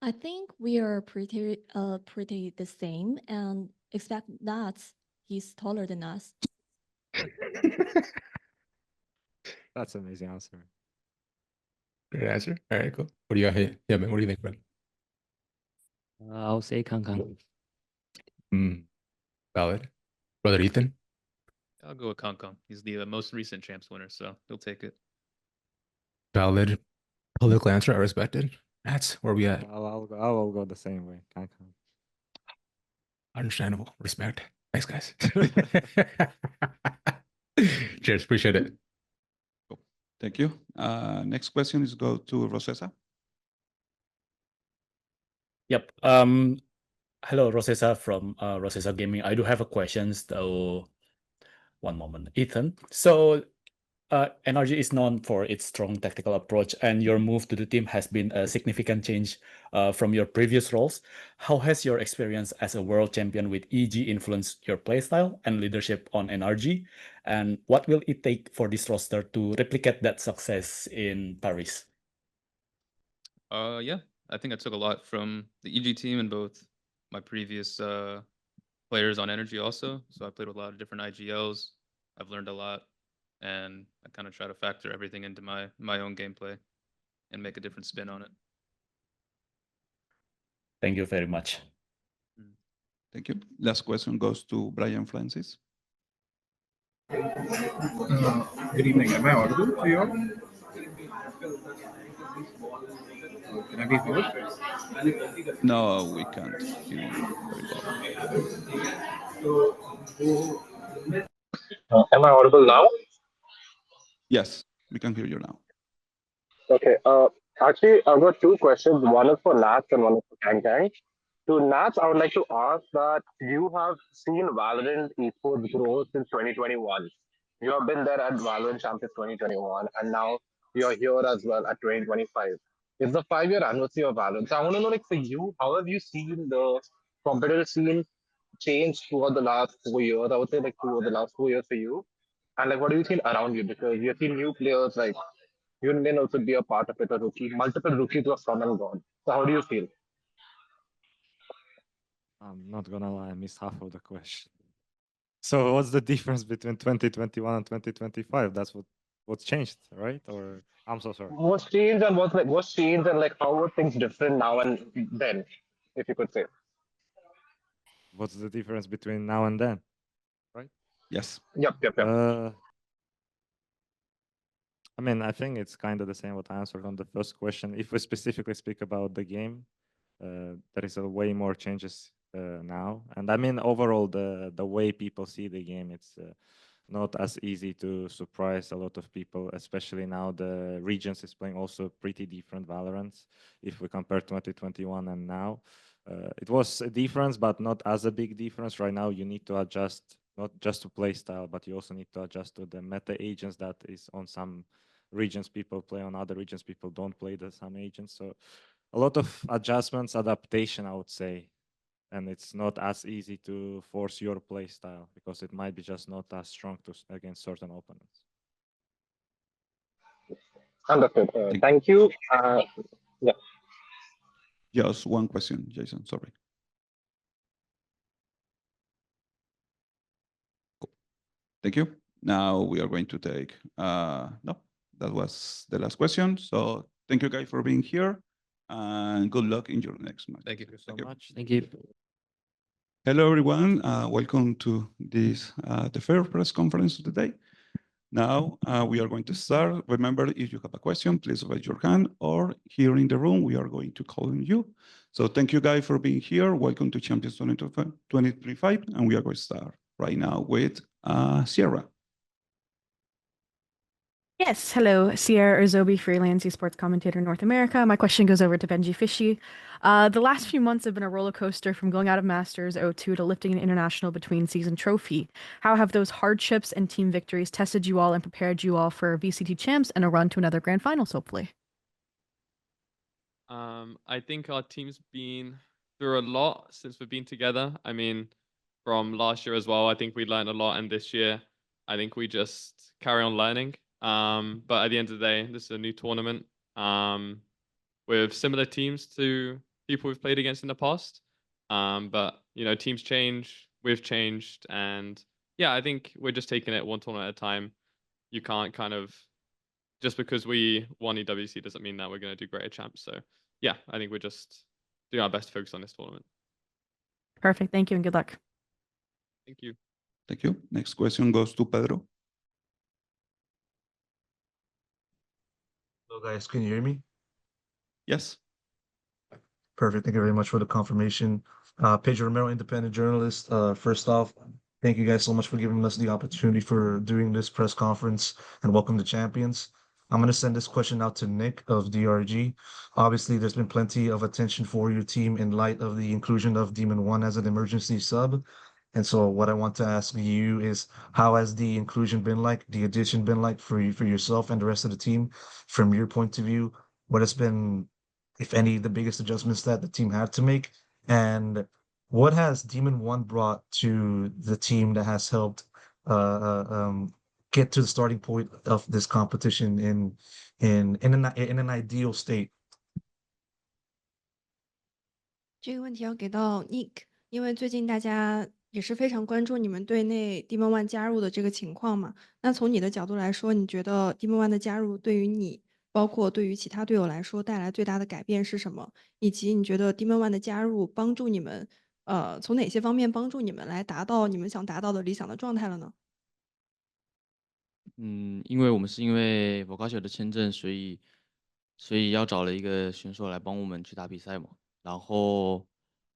I think we are pretty the same, and except Nuts, he's taller than us. That's an amazing answer. Good answer. All right, cool. What do you got here? Yeah, man. What do you think, bro? I'll say Kang. Valid. Brother Ethan? I'll go with Kong. He's the most recent champs winner, so he'll take it. Valid. Political answer. I respect it. That's where we at. I'll go the same way. Kang. Understandable. Respect. Thanks, guys. Cheers. Appreciate it. Thank you. Next question is go to Rosessa. Yep. Hello, Rosessa from Rosessa Gaming. I do have a question. So, one moment, Ethan. So, NRG is known for its strong tactical approach, and your move to the team has been a significant change from your previous roles. How has your experience as a world champion with EG influenced your playstyle and leadership on NRG? And what will it take for this roster to replicate that success in Paris? Yeah, I think I took a lot from the EG team and both my previous players on Energy also. So I played with a lot of different IGLs. I've learned a lot, and I kind of try to factor everything into my own gameplay and make a different spin on it. Thank you very much. Thank you. Last question goes to Brian Francis. Good evening. Am I audible to you all? Can I be heard? No, we can't hear you very well. Am I audible now? Yes, we can hear you now. Okay. Actually, I've got two questions. One is for Nats and one is for Kang Kang. To Nats, I would like to ask that you have seen Valorant esports grow since 2021. You have been there at Valorant Champions 2021, and now you're here as well at 2025. It's the 5-year anniversary of Valorant. So I want to know, like, for you, how have you seen the competitive scene change throughout the last 4 years? I would say, like, throughout the last 4 years for you. And, like, what do you see around you? Because you've seen new players, like, you may also be a part of it, a rookie. Multiple rookies who have come and gone. So how do you feel? I'm not gonna lie, I missed half of the question. So what's the difference between 2021 and 2025? That's what's changed, right? Or I'm so sorry. What's changed and what's changed and like how are things different now and then, if you could say. What's the difference between now and then? Right? Yes. Yep. I mean, I think it's kind of the same what I answered on the first question. If we specifically speak about the game, there is a way more changes now. And I mean, overall, the way people see the game, it's not as easy to surprise a lot of people, especially now the regions is playing also pretty different Valorants. If we compare 2021 and now, it was a difference, but not as a big difference. Right now, you need to adjust not just to play style, but you also need to adjust to the meta agents that is on some regions people play, on other regions people don't play the some agents. So a lot of adjustments, adaptation, I would say. And it's not as easy to force your play style because it might be just not as strong against certain opponents. Understood. Thank you. Yeah. Just one question, Jason. Sorry. Cool. Thank you. Now we are going to take, no, that was the last question. So thank you guys for being here and good luck in your next match. Thank you so much. Thank you. Hello, everyone. Welcome to this, the first press conference of the day. Now we are going to start. Remember, if you have a question, please raise your hand, or here in the room, we are going to call on you. So thank you guys for being here. Welcome to Champions 2025, and we are going to start right now with Sierra. Yes, hello, Sierra Erzobi, freelance esports commentator, North America. My question goes over to Benji Fishy. The last few months have been a roller coaster from going out of Masters 02 to lifting an international between season trophy. How have those hardships and team victories tested you all and prepared you all for VCT champs and a run to another grand finals, hopefully? I think our team's been through a lot since we've been together. I mean, from last year as well, I think we learned a lot, and this year, I think we just carry on learning. But at the end of the day, this is a new tournament with similar teams to people we've played against in the past. But you know, teams change, we've changed, and yeah, I think we're just taking it one tournament at a time. You can't kind of just because we won EWC doesn't mean that we're going to do great at champs. So yeah, I think we're just doing our best to focus on this tournament. Perfect. Thank you and good luck. Thank you. Thank you. Next question goes to Pedro. Hello, guys. Can you hear me? Yes. Perfect. Thank you very much for the confirmation. Pedro Romero, independent journalist. First off, thank you guys so much for giving us the opportunity for doing this press conference, and welcome to Champions. I'm going to send this question out to Nick of DRG. Obviously, there's been plenty of attention for your team in light of the inclusion of Demon One as an emergency sub. And so what I want to ask you is, how has the inclusion been like, the addition been like for you, for yourself and the rest of the team? From your point of view, what has been, if any, the biggest adjustments that the team had to make? And what has Demon One brought to the team that has helped get to the starting point of this competition in an ideal state? 这个问题要给到 Nick，因为最近大家也是非常关注你们队内 Demon One 加入的这个情况嘛。那从你的角度来说，你觉得 Demon One 的加入对于你，包括对于其他队友来说，带来最大的改变是什么？以及你觉得 Demon One 的加入帮助你们，从哪些方面帮助你们来达到你们想达到的理想的状态了呢？因为我们是因为 Vocatio 的签证，所以要找了一个选手来帮我们去打比赛嘛。然后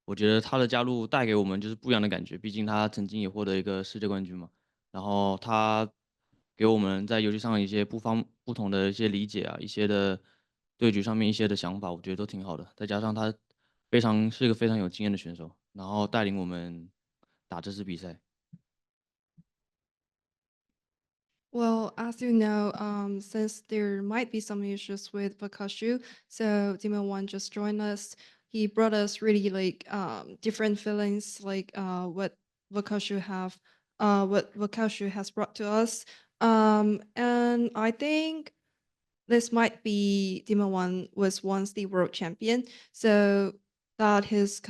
我觉得他的加入带给我们就是不一样的感觉，毕竟他曾经也获得一个世界冠军嘛。然后他给我们在游戏上一些不同的一些理解啊，一些的对局上面一些的想法，我觉得都挺好的。再加上他是一个非常有经验的选手，然后带领我们打这次比赛。Well, as you know, since there might be some issues with Vakashu, so Demon One just joined us. He brought us really like different feelings, like what Vakashu has brought to us. And I think this might be Demon One was once the world champion, so that his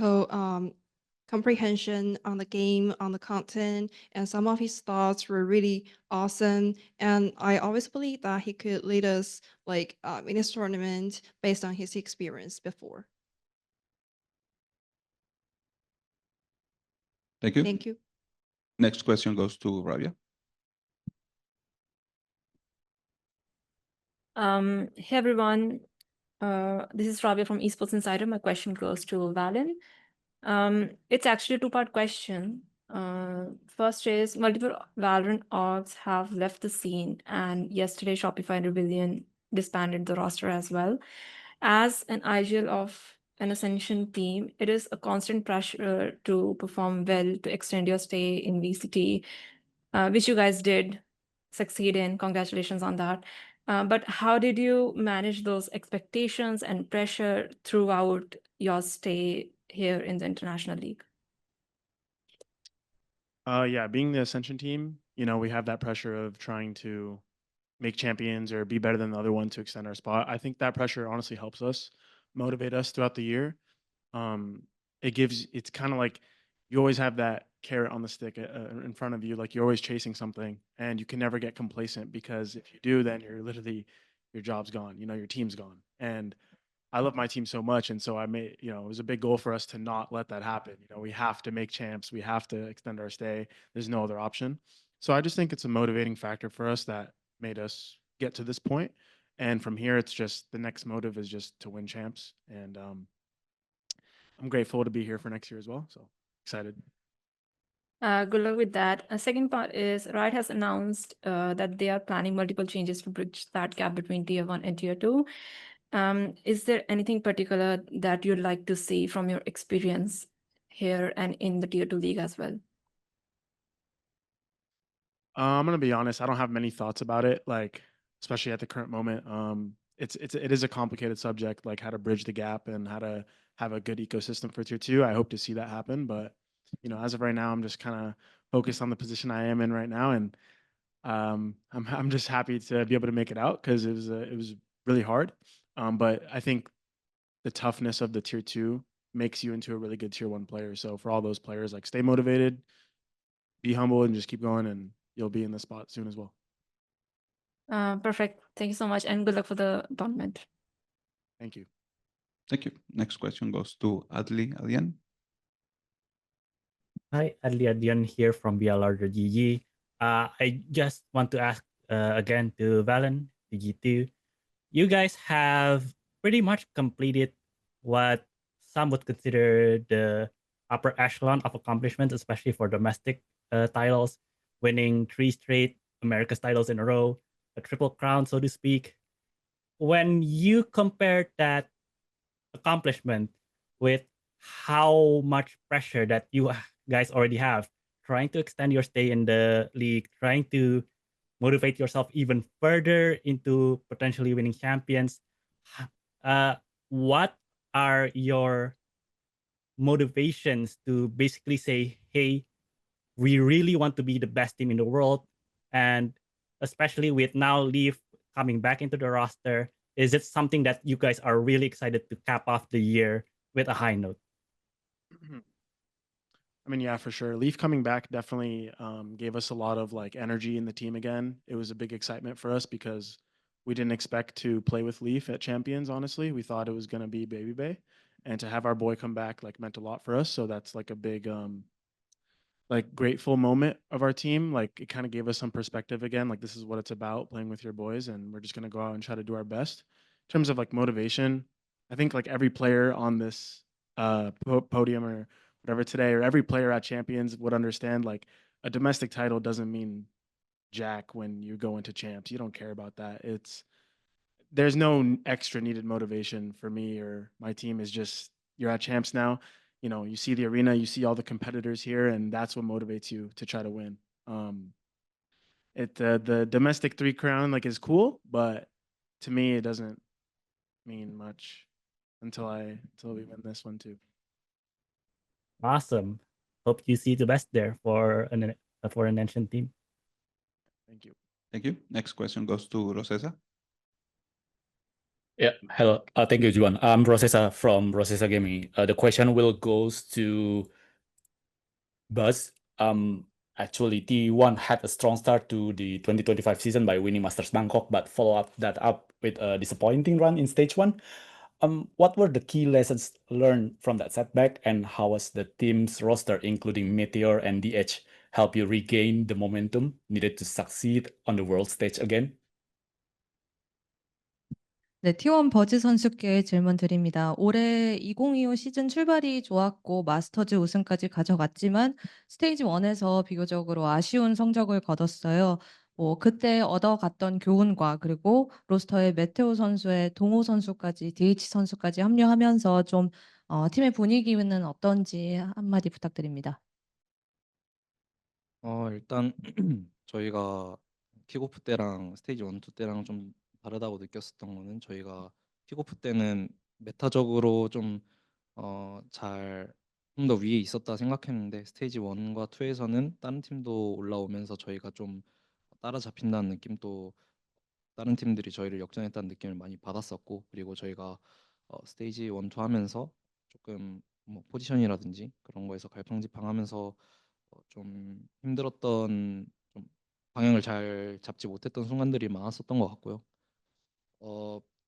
comprehension on the game, on the content, and some of his thoughts were really awesome. And I always believe that he could lead us like in this tournament based on his experience before. Thank you. Thank you. Next question goes to Rabia. Hey everyone, this is Rabia from Esports Insider. My question goes to Valen. It's actually a two-part question. First is multiple Valorant orgs have left the scene, and yesterday Shopify and Rebellion disbanded the roster as well. As an IGL of an Ascension team, it is a constant pressure to perform well, to extend your stay in VCT, which you guys did succeed in. Congratulations on that. But how did you manage those expectations and pressure throughout your stay here in the International League? Yeah, being the Ascension team, you know, we have that pressure of trying to make champions or be better than the other one to extend our spot. I think that pressure honestly helps us motivate us throughout the year. It's kind of like you always have that carrot on the stick in front of you, like you're always chasing something, and you can never get complacent, because if you do, then you're literally, your job's gone, you know, your team's gone. And I love my team so much, and so it was a big goal for us to not let that happen. You know, we have to make champs, we have to extend our stay. There's no other option. So I just think it's a motivating factor for us that made us get to this point. And from here, it's just the next motive is just to win champs. And I'm grateful to be here for next year as well. So excited. Good luck with that. A second part is Riot has announced that they are planning multiple changes to bridge that gap between Tier 1 and Tier 2. Is there anything particular that you'd like to see from your experience here and in the Tier 2 league as well? I'm gonna be honest, I don't have many thoughts about it, like especially at the current moment. It is a complicated subject, like how to bridge the gap and how to have a good ecosystem for tier 2. I hope to see that happen, but as of right now, I'm just kind of focused on the position I am in right now, and I'm just happy to be able to make it out because it was really hard. But I think the toughness of the tier 2 makes you into a really good tier 1 player. So for all those players, like, stay motivated, be humble, and just keep going, and you'll be in the spot soon as well. Perfect. Thank you so much, and good luck for the tournament. Thank you. Thank you. Next question goes to Adli Alian. Hi, Adli Adian here from BLR.GG. I just want to ask again to Valen, GG2. You guys have pretty much completed what some would consider the upper echelon of accomplishments, especially for domestic titles, winning 3 straight America's titles in a row, a triple crown, so to speak. When you compare that accomplishment with how much pressure that you guys already have, trying to extend your stay in the league, trying to motivate yourself even further into potentially winning champions, what are your motivations to basically say, hey, we really want to be the best team in the world? And especially with now Leaf coming back into the roster, is it something that you guys are really excited to cap off the year with a high note? I mean, yeah, for sure. Leaf coming back definitely gave us a lot of like energy in the team again. It was a big excitement for us because we didn't expect to play with Leaf at Champions. Honestly, we thought it was gonna be Baby Bay, and to have our boy come back like meant a lot for us. So that's like a big like grateful moment of our team. Like, it kind of gave us some perspective again. Like, this is what it's about, playing with your boys, and we're just gonna go out and try to do our best. In terms of like motivation, I think like every player on this podium or whatever today, or every player at Champions would understand like a domestic title doesn't mean jack when you go into champs. You don't care about that. There's no extra needed motivation for me or my team. Is just, you're at champs now. You see the arena, you see all the competitors here, and that's what motivates you to try to win. The domestic 3 crown like is cool, but to me it doesn't mean much until we win this one too. Awesome. Hope you see the best there for an ancient team. Thank you. Thank you. Next question goes to Rosesa. Yeah, hello. Thank you, Juan. I'm Rosesa from Rosesa Gaming. The question will goes to Buzz. Actually, T1 had a strong start to the 2025 season by winning Masters Bangkok, but follow up that up with a disappointing run in stage 1. What were the key lessons learned from that setback, and how was the team's roster, including Meteor and DH, help you regain the momentum needed to succeed on the world stage again? 네, T1 버즈 선수께 질문 드립니다. 올해 2025 시즌 출발이 좋았고 마스터즈 우승까지 가져갔지만 스테이지 1에서 비교적으로 아쉬운 성적을 거뒀어요. 그때 얻어갔던 교훈과 그리고 로스터에 메테오 선수의 동호 선수까지 DH 선수까지 합류하면서 좀 팀의 분위기는 어떤지 한마디 부탁드립니다. 일단 저희가 킥오프 때랑 스테이지 1, 2 때랑 좀 다르다고 느꼈었던 거는, 저희가 킥오프 때는 메타적으로 좀 더 위에 있었다 생각했는데, 스테이지 1과 2에서는 다른 팀도 올라오면서 저희가 좀 따라잡힌다는 느낌도, 다른 팀들이 저희를 역전했다는 느낌을 많이 받았었고, 그리고 저희가 스테이지 1, 2 하면서 조금 뭐 포지션이라든지 그런 거에서 갈팡질팡하면서 좀 힘들었던, 좀 방향을 잘 잡지 못했던 순간들이 많았었던 것 같고요.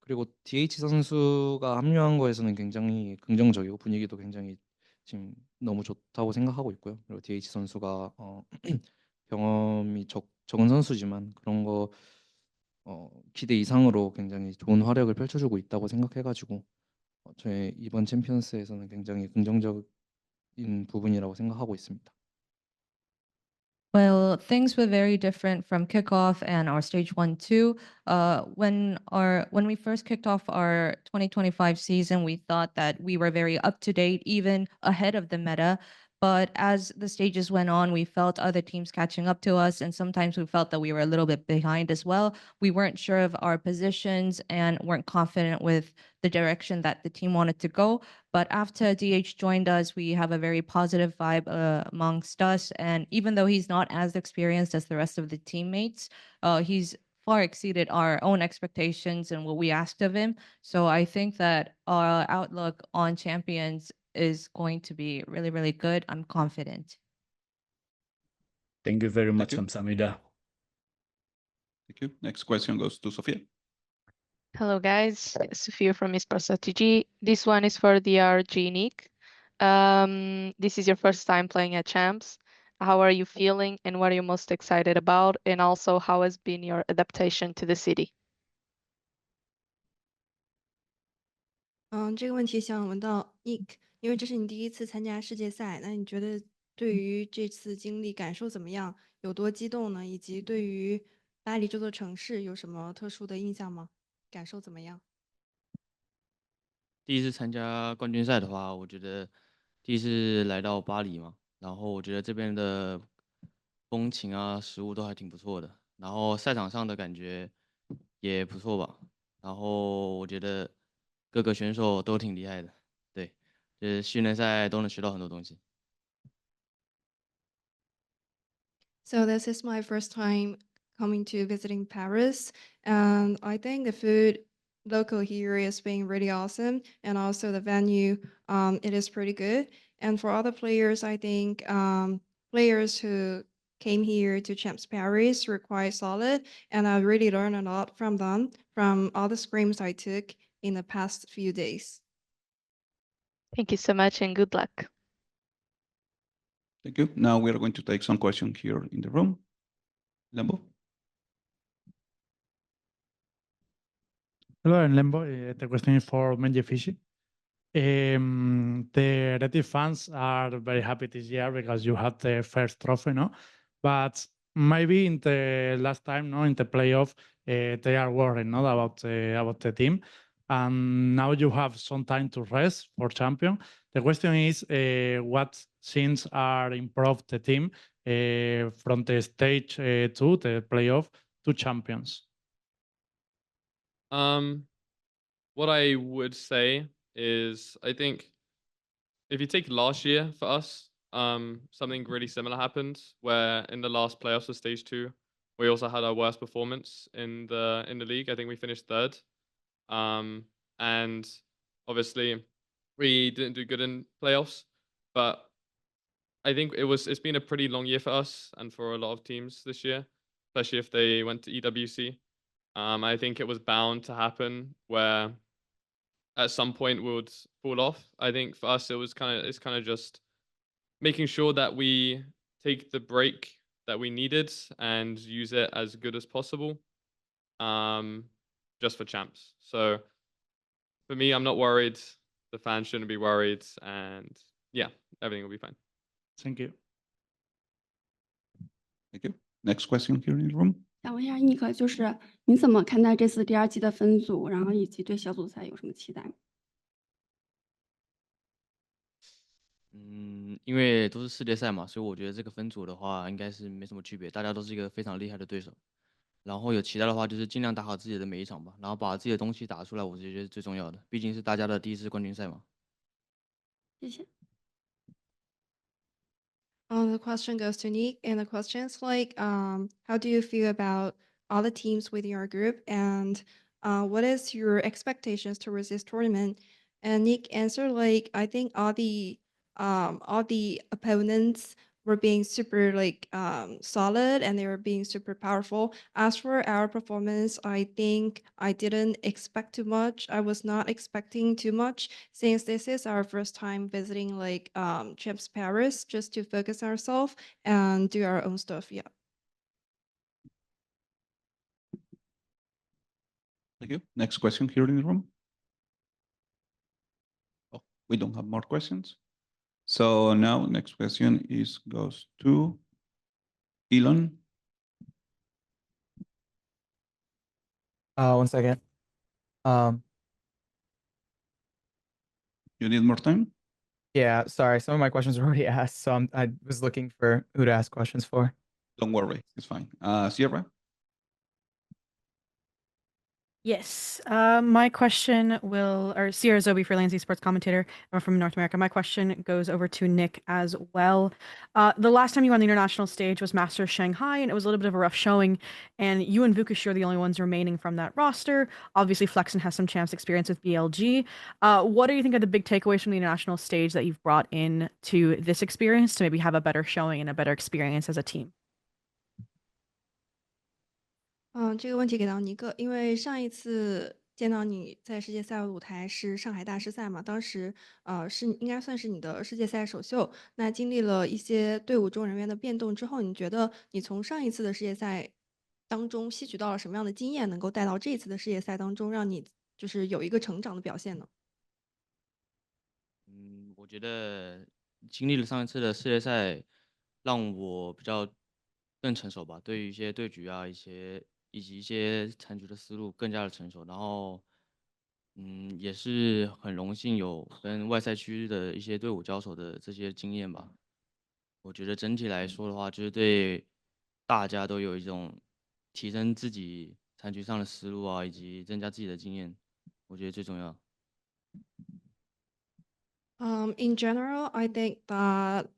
그리고 DH 선수가 합류한 거에서는 굉장히 긍정적이고 분위기도 굉장히 지금 너무 좋다고 생각하고 있고요. 그리고 DH 선수가 경험이 적은 선수지만 그런 거 기대 이상으로 굉장히 좋은 활약을 펼쳐주고 있다고 생각해가지고 저의 이번 챔피언스에서는 굉장히 긍정적인 부분이라고 생각하고 있습니다. Well, things were very different from kickoff and our stage 1, 2. When we first kicked off our 2025 season, we thought that we were very up to date, even ahead of the meta. But as the stages went on, we felt other teams catching up to us, and sometimes we felt that we were a little bit behind as well. We weren't sure of our positions and weren't confident with the direction that the team wanted to go. But after DH joined us, we have a very positive vibe amongst us. And even though he's not as experienced as the rest of the teammates, he's far exceeded our own expectations and what we asked of him. So I think that our outlook on champions is going to be really, really good. I'm confident. Thank you very much, you. Kamsamida. Thank you. Next question goes to Sofia. Hello guys, Sophia from eSports.tg. This one is for the RG Nick. This is your first time playing at Champs. How are you feeling and what are you most excited about? And also how has been your adaptation to the city? 这个问题想问到 Nick，因为这是你第一次参加世界赛，那你觉得对于这次经历感受怎么样？有多激动呢？以及对于巴黎这座城市有什么特殊的印象吗？感受怎么样？第一次参加冠军赛的话，我觉得第一次来到巴黎嘛，然后我觉得这边的风情啊、食物都还挺不错的，然后赛场上的感觉也不错吧，然后我觉得各个选手都挺厉害的，对，就是训练赛都能学到很多东西。So this is my first time coming to visiting Paris, and I think the food local here is being really awesome, and also the venue, it is pretty good. And for other players, I think players who came here to Champs Paris were quite solid, and I really learned a lot from them, from all the scrims I took in the past few days. Thank you so much and good luck. Thank you. Now we are going to take some questions here in the room. Lembo. Hello, I'm Lembo. The question is for Menji Fishy. The Reti fans are very happy this year because you had the first trophy, no? But maybe in the last time, no, in the playoff, they are worried, no, about the team. And now you have some time to rest for champion. The question is, what things are improved the team from the stage to the playoff to champions? What I would say is I think if you take last year for us, something really similar happened where in the last playoffs of stage 2, we also had our worst performance in the league. I think we finished 3rd. And obviously we didn't do good in playoffs, but I think it's been a pretty long year for us and for a lot of teams this year, especially if they went to EWC. I think it was bound to happen where at some point we would fall off. I think for us it's kind of just making sure that we take the break that we needed and use it as good as possible, just for champs. So for me, I'm not worried. The fans shouldn't be worried, and yeah, everything will be fine. Thank you. Thank you. Next question here in the room. 想问一下尼克，就是你怎么看待这次第2季的分组，然后以及对小组赛有什么期待？因为都是世界赛嘛，所以我觉得这个分组的话应该是没什么区别，大家都是一个非常厉害的对手。然后有期待的话，就是尽量打好自己的每一场吧，然后把自己的东西打出来，我觉得是最重要的，毕竟是大家的第一次冠军赛嘛。谢谢。The question goes to Nick, and the question is like, how do you feel about all the teams within your group, and what is your expectations towards this tournament? And Nick answered like, I think all the opponents were being super like solid, and they were being super powerful. As for our performance, I think I didn't expect too much. I was not expecting too much since this is our first time visiting like Champs Paris, just to focus ourselves and do our own stuff. Yeah. Thank you. Next question here in the room. Oh, we don't have more questions. So now next question goes to Elon. One second. You need more time? Yeah, sorry. Some of my questions were already asked, so I was looking for who to ask questions for. Don't worry, it's fine. Sierra? Yes. My question or Sierra Zobi, freelance esports commentator. I'm from North America. My question goes over to Nick as well. The last time you were on the international stage was Masters Shanghai, and it was a little bit of a rough showing. And you and Vukash are the only ones remaining from that roster. Obviously, Flexen has some champs experience with BLG. What do you think are the big takeaways from the international stage that you've brought in to this experience to maybe have a better showing and a better experience as a team? 这个问题给到尼克，因为上一次见到你在世界赛舞台是上海大师赛嘛，当时是应该算是你的世界赛首秀。那经历了一些队伍中人员的变动之后，你觉得你从上一次的世界赛当中吸取到了什么样的经验，能够带到这一次的世界赛当中，让你就是有一个成长的表现呢？我觉得经历了上一次的世界赛，让我比较更成熟吧，对于一些对局啊，以及一些残局的思路更加的成熟。然后，也是很荣幸有跟外赛区的一些队伍交手的这些经验吧。我觉得整体来说的话，就是对大家都有一种提升自己残局上的思路啊，以及增加自己的经验，我觉得最重要。In general, I think that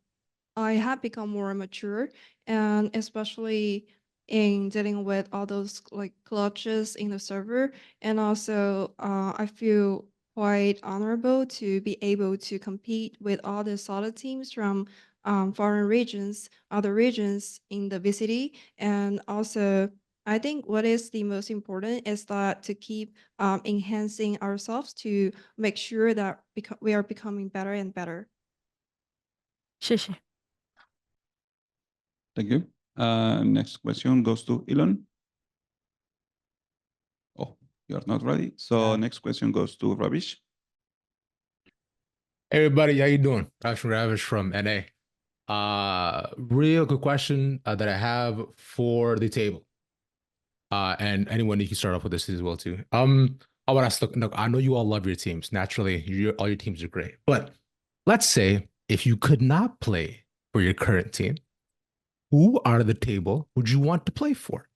I have become more mature, and especially in dealing with all those like clutches in the server, and also I feel quite honorable to be able to compete with all the solid teams from foreign regions, other regions in the VCD, and also I think what is the most important is that to keep enhancing ourselves to make sure that we are becoming better and better. 谢谢。Thank you. Next question goes to Elon. Oh, you are not ready. So next question goes to Ravish. Hey everybody, how you doing? Ravish from NA. Real quick question that I have for the table. And anyone, you can start off with this as well too. I want to ask, look, I know you all love your teams. Naturally, all your teams are great. But let's say if you could not play for your current team, who out of the table would you want to play for?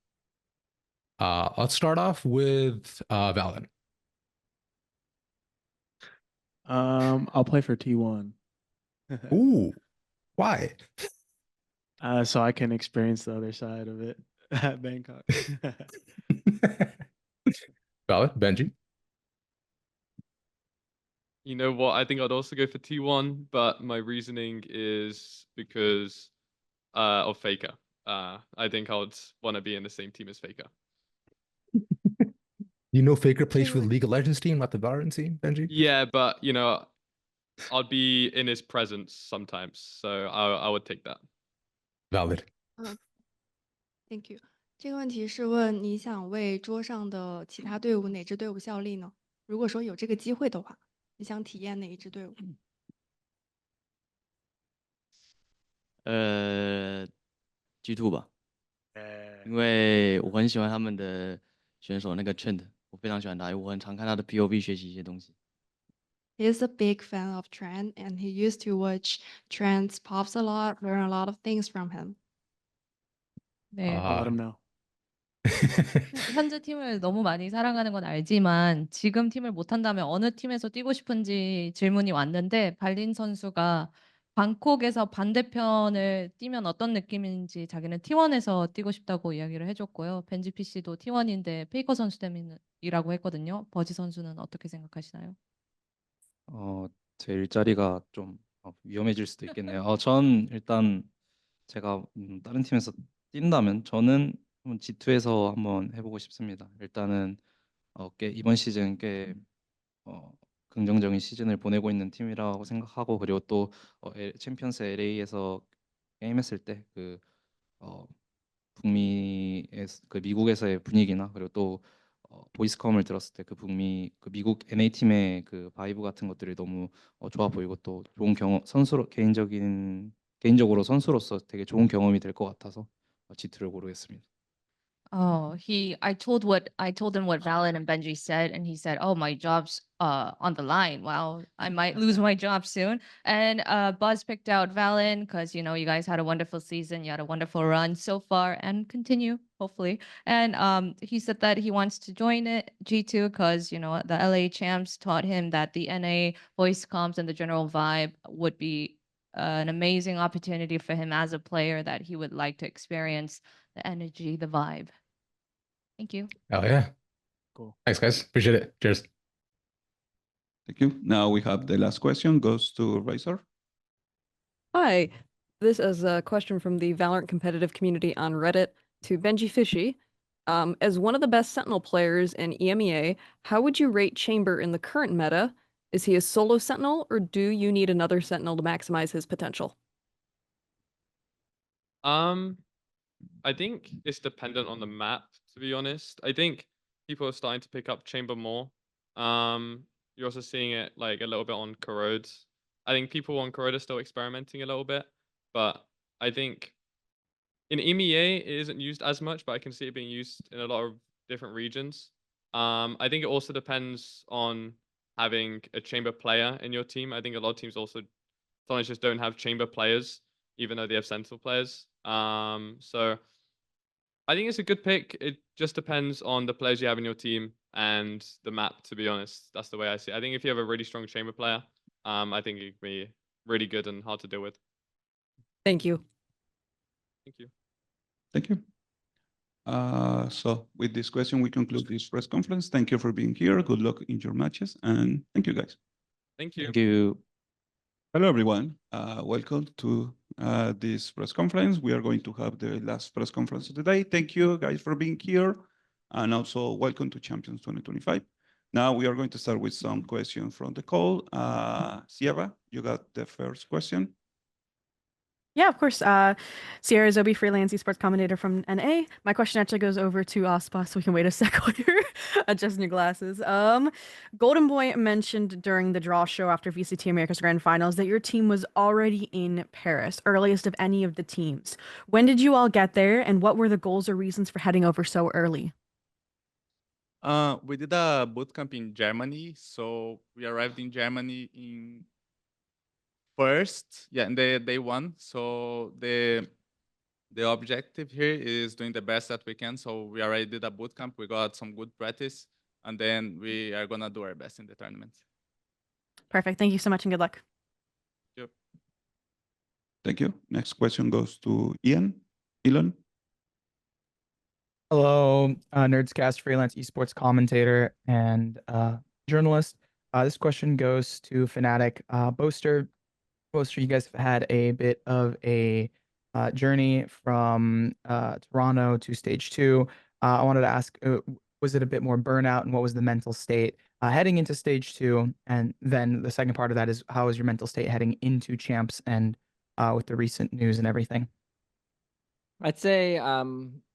Let's start off with Valen. I'll play for T1. Ooh, why? So I can experience the other side of it at Bangkok. Valid, Benji. You know what? I think I'd also go for T1, but my reasoning is because of Faker. I think I would want to be in the same team as Faker. You know Faker plays for the League of Legends team, not the Valorant team, Benji? Yeah, but you know, I'd be in his presence sometimes, so I would take that. Valid. Thank you. 这个问题是问你想为桌上的其他队伍哪支队伍效力呢？如果说有这个机会的话，你想体验哪一支队伍？ G2 吧，因为我很喜欢他们的选手那个 Trent，我非常喜欢他，我很常看他的 POV 学习一些东西。He's a big fan of Trent, and he used to watch Trent's pops a lot, learn a lot of things from him. 네. I'll let him know. 현재 팀을 너무 많이 사랑하는 건 알지만 지금 팀을 못한다면 어느 팀에서 뛰고 싶은지 질문이 왔는데 발린 선수가 방콕에서 반대편을 뛰면 어떤 느낌인지 자기는 T1에서 뛰고 싶다고 이야기를 해줬고요. 벤지 PC도 T1인데 페이커 선수 때문이라고 했거든요. 버지 선수는 어떻게 생각하시나요? 제 일자리가 좀 위험해질 수도 있겠네요. 전 일단 제가 다른 팀에서 뛴다면 저는 한번 G2에서 한번 해보고 싶습니다. 일단은 이번 시즌 꽤 긍정적인 시즌을 보내고 있는 팀이라고 생각하고 그리고 또 챔피언스 LA에서 게임했을 때 그 북미에서 그 미국에서의 분위기나 그리고 또 보이스컴을 들었을 때 그 그 미국 NA 팀의 그 바이브 같은 것들이 너무 좋아 보이고 또 좋은 경험 개인적으로 선수로서 되게 좋은 경험이 될 것 같아서 G2를 고르겠습니다. Oh, I told him what Valen and Benji said, and he said, "Oh, my job's on the line. Wow, I might lose my job soon." And Buzz picked out Valen because you guys had a wonderful season, you had a wonderful run so far, and continue hopefully. And he said that he wants to join it G2 because the LA champs taught him that the NA voice comms and the general vibe would be an amazing opportunity for him as a player that he would like to experience the energy, the vibe. Thank you. Oh yeah. Cool. Thanks, guys. Appreciate it. Cheers. Thank you. Now we have the last question goes to Razor. Hi, this is a question from the Valorant competitive community on Reddit to Benji Fishy. As one of the best Sentinel players in EMEA, how would you rate Chamber in the current meta? Is he a solo Sentinel, or do you need another Sentinel to maximize his potential? I think it's dependent on the map, to be honest. I think people are starting to pick up Chamber more. You're also seeing it like a little bit on Corrode. I think people on Corrode are still experimenting a little bit, but I think in EMEA it isn't used as much, but I can see it being used in a lot of different regions. I think it also depends on having a Chamber player in your team. I think a lot of teams also sometimes just don't have Chamber players, even though they have Sentinel players. So I think it's a good pick. It just depends on the players you have in your team and the map, to be honest. That's the way I see it. I think if you have a really strong Chamber player, I think it can be really good and hard to deal with. Thank you. Thank you. Thank you. So with this question, we conclude this press conference. Thank you for being here. Good luck in your matches, and thank you, guys. Thank you. Thank you. Hello, everyone. Welcome to this press conference. We are going to have the last press conference of the day. Thank you, guys, for being here, and also welcome to Champions 2025. Now we are going to start with some questions from the call. Sierra, you got the first question. Yeah, of course. Sierra Zobi, freelance esports commentator from NA. My question actually goes over to Aspa, so we can wait a sec while you're adjusting your glasses. Golden Boy mentioned during the draw show after VCT America's Grand Finals that your team was already in Paris, earliest of any of the teams. When did you all get there, and what were the goals or reasons for heading over so early? We did a boot camp in Germany, so we arrived in Germany in first, yeah, in the day one. So the objective here is doing the best that we can. So we already did a boot camp. We got some good practice, and then we are gonna do our best in the tournament. Perfect. Thank you so much, and good luck. Yep. Thank you. Next question goes to Ian. Elon. Hello, Nerdscast freelance esports commentator and journalist. This question goes to Fnatic. Boaster, you guys have had a bit of a journey from Toronto to stage 2. I wanted to ask, was it a bit more burnout, and what was the mental state heading into stage 2? And then the second part of that is, how is your mental state heading into champs and with the recent news and everything? I'd say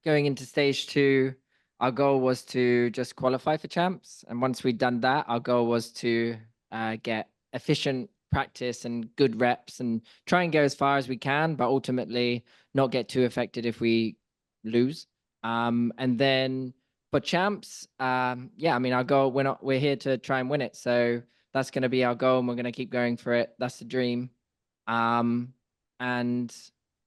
going into stage 2, our goal was to just qualify for champs. And once we'd done that, our goal was to get efficient practice and good reps and try and go as far as we can, but ultimately not get too affected if we lose. And then for champs, yeah, I mean, our goal, we're here to try and win it. So that's going to be our goal, and we're going to keep going for it. That's the dream. And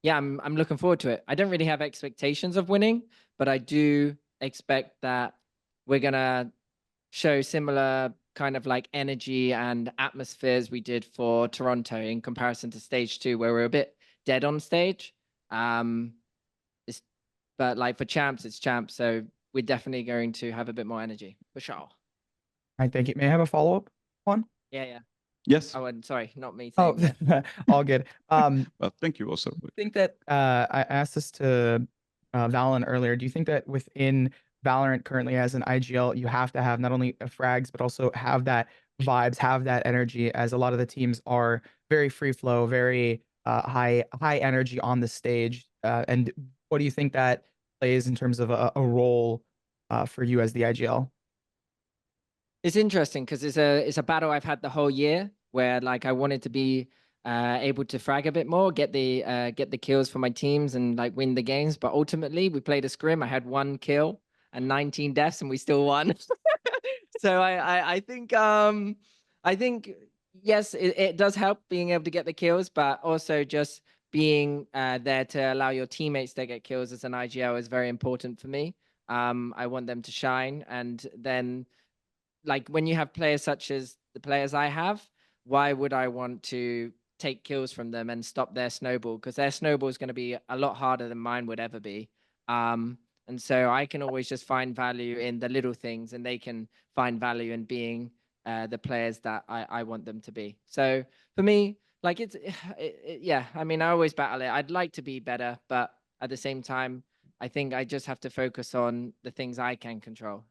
yeah, I'm looking forward to it. I don't really have expectations of winning, but I do expect that we're gonna show similar kind of like energy and atmospheres we did for Toronto in comparison to stage 2, where we're a bit dead on stage. But like for champs, it's champs, so we're definitely going to have a bit more energy for sure. All right, thank you. May I have a follow-up one? Yeah. Yes. Oh, and sorry, not me Oh, saying that. all good. Well, thank you also. I think that I asked this to Valen earlier. Do you think that within Valorant currently as an IGL, you have to have not only frags, but also have that vibes, have that energy, as a lot of the teams are very free flow, very high energy on the stage? And what do you think that plays in terms of a role for you as the IGL? It's interesting because it's a battle I've had the whole year, where like I wanted to be able to frag a bit more, get the kills for my teams and like win the games. But ultimately, we played a scrim. I had 1 kill and 19 deaths, and we still won. So I think yes, it does help being able to get the kills, but also just being there to allow your teammates to get kills as an IGL is very important for me. I want them to shine, and then like when you have players such as the players I have, why would I want to take kills from them and stop their snowball? Because their snowball is going to be a lot harder than mine would ever be. And so I can always just find value in the little things, and they can find value in being the players that I want them to be. So for me, like yeah, I mean, I always battle it. I'd like to be better, but at the same time, I think I just have to focus on the things I can control.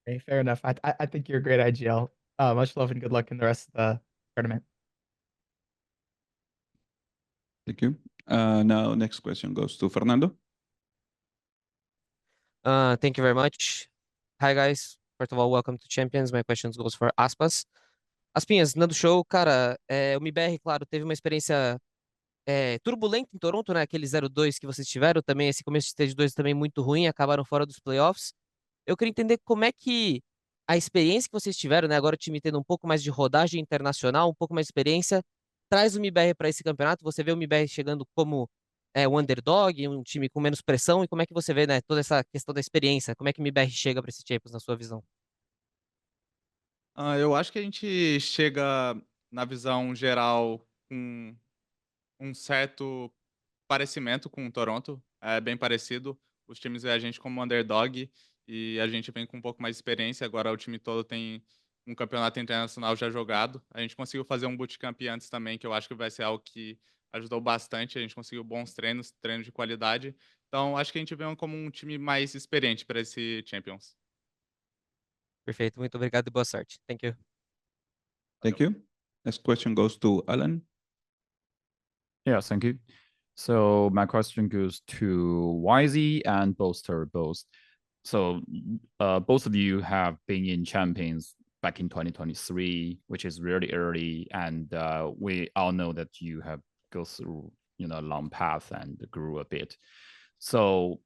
Okay, fair enough. I think you're a great IGL. Much love and good luck in the rest of the tournament. Thank you. Now, next question goes to Fernando. Thank you very much. Hi, guys. First of all, welcome to Champions. My questions goes for Aspas. Aspinhas, Nando Show, cara, o MiBR, claro, teve uma experiência turbulenta em Toronto, né? Aquele 0-2 que vocês tiveram, também esse começo de Stage 2 também muito ruim, acabaram fora dos playoffs. Eu queria entender como é que a experiência que vocês tiveram, né? Agora o time tendo um pouco mais de rodagem internacional, um pouco mais de experiência, traz o MiBR para esse campeonato. Você vê o MiBR chegando como um underdog, um time com menos pressão, e como é que você vê, né, toda essa questão da experiência? Como é que o MiBR chega para esse Champions, na sua visão? Eu acho que a gente chega na visão geral com um certo parecimento com o Toronto, é bem parecido. Os times veem a gente como underdog e a gente vem com um pouco mais de experiência. Agora o time todo tem um campeonato internacional já jogado. A gente conseguiu fazer um bootcamp antes também, que eu acho que vai ser algo que ajudou bastante. A gente conseguiu bons treinos de qualidade. Então acho que a gente vem como um time mais experiente para esse Champions. Perfeito, muito obrigado e boa sorte. Thank you. Thank you. Next question goes to Alan. Yeah, thank you. So my question goes to YZ and Bolster both. So both of you have been in Champions back in 2023, which is really early, and we all know that you have go through a long path and grew a bit. So,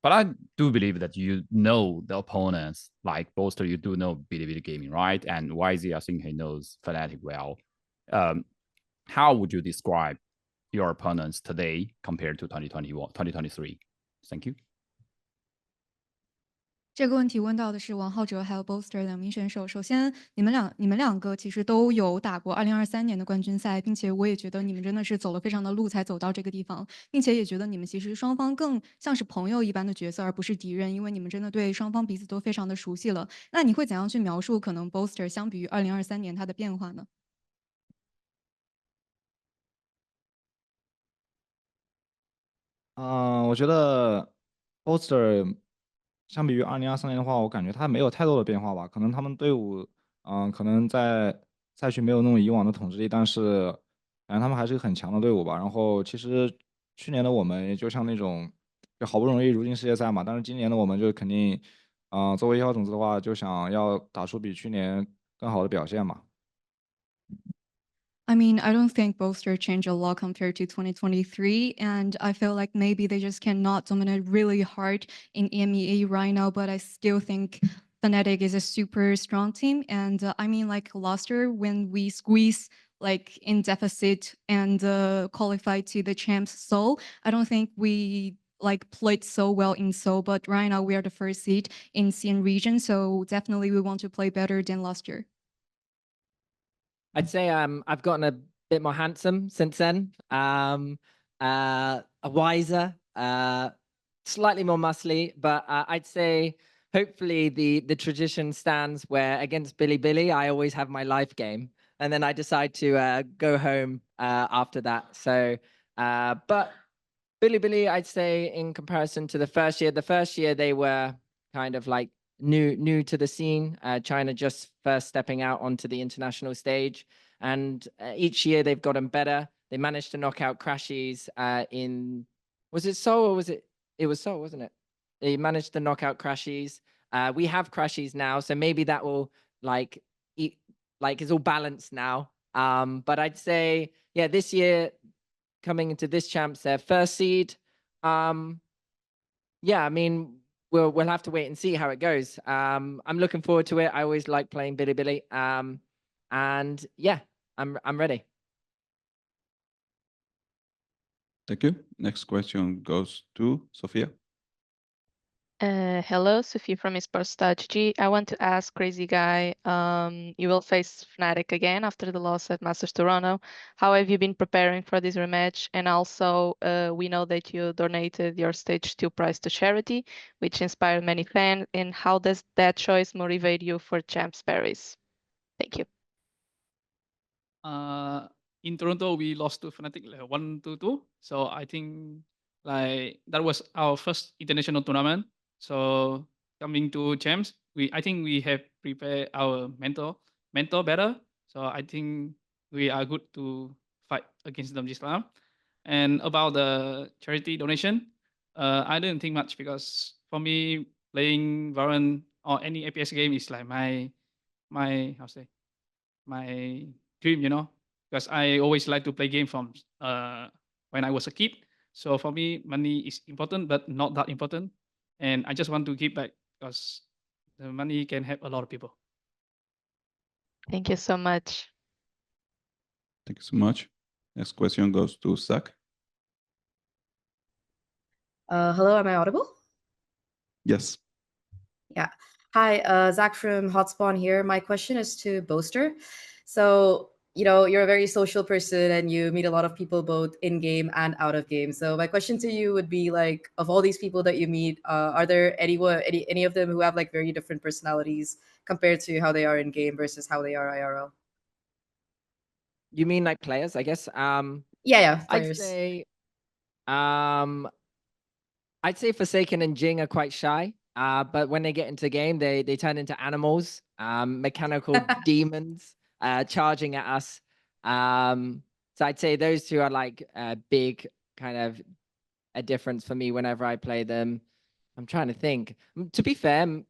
but I do believe that you know the opponents, like Bolster, you do know Bilibili Gaming, right? And YZ, I think he knows Fnatic well. How would you describe your opponents today compared to 2021, 2023? Thank you. 这个问题问到的是王浩哲还有 Bolster 两名选手。首先，你们两个其实都有打过2023年的冠军赛，并且我也觉得你们真的是走了非常的路才走到这个地方，并且也觉得你们其实双方更像是朋友一般的角色，而不是敌人，因为你们真的对双方彼此都非常的熟悉了。那你会怎样去描述可能 Bolster 相比于2023年它的变化呢？我觉得 Bolster 相比于2023年的话，我感觉他没有太多的变化吧。可能他们队伍，可能在赛区没有那种以往的统治力，但是感觉他们还是个很强的队伍吧。然后其实去年的我们也就像那种，就好不容易入进世界赛嘛，但是今年的我们就肯定，作为1号种子的话，就想要打出比去年更好的表现嘛。I mean, I don't think Bolster changed a lot compared to 2023, and I feel like maybe they just cannot dominate really hard in EMEA right now, but I still think Fnatic is a super strong team, and I mean, like last year when we squeeze like in deficit and qualified to the champs Seoul, I don't think we like played so well in Seoul, but right now we are the first seed in CN region, so definitely we want to play better than last year. I'd say I've gotten a bit more handsome since then. Wiser, slightly more muscly, but I'd say hopefully the tradition stands where against Bilibili, I always have my life game, and then I decide to go home after that. So, but Bilibili, I'd say in comparison to the first year they were kind of like new to the scene. China just first stepping out onto the international stage, and each year they've gotten better. They managed to knock out Crashies in, was it Seoul or was it was Seoul, wasn't it? They managed to knock out Crashies. We have Crashies now, so maybe that will like it's all balanced now. But I'd say, yeah, this year coming into this champs, their first seed. Yeah, I mean, we'll have to wait and see how it goes. I'm looking forward to it. I always like playing Bilibili. And yeah, I'm ready. Thank you. Next question goes to Sophia. Hello, Sophie from esports.gg. I want to ask Crazy Guy, you will face Fnatic again after the loss at Masters Toronto. How have you been preparing for this rematch? And also, we know that you donated your stage 2 prize to charity, which inspired many fans. And how does that choice motivate you for Champs Paris? Thank you. In Toronto, we lost to Fnatic like 1-2. So I think like that was our first international tournament. So coming to champs, I think we have prepared our mental better. So I think we are good to fight against them this time. And about the charity donation, I didn't think much because for me playing Valorant or any APS game is like my how to say my dream, you know, because I always like to play game from when I was a kid. So for me, money is important, but not that important. And I just want to give back because the money can help a lot of people. Thank you so much. Thank you so much. Next question goes to Zach. Hello, am I audible? Yes. Yeah. Hi, Zach from Hotspawn here. My question is to Boaster. So, you're a very social person and you meet a lot of people both in game and out of game. So my question to you would be like, of all these people that you meet, are there any of them who have like very different personalities compared to how they are in game versus how they are IRL? You mean like players, I guess? Yeah, I'd players. say, Forsaken and Jing are quite shy. But when they get into game, they turn into animals, mechanical demons, charging at us. So I'd say those two are like a big kind of a difference for me whenever I play them. I'm trying to think. To be fair,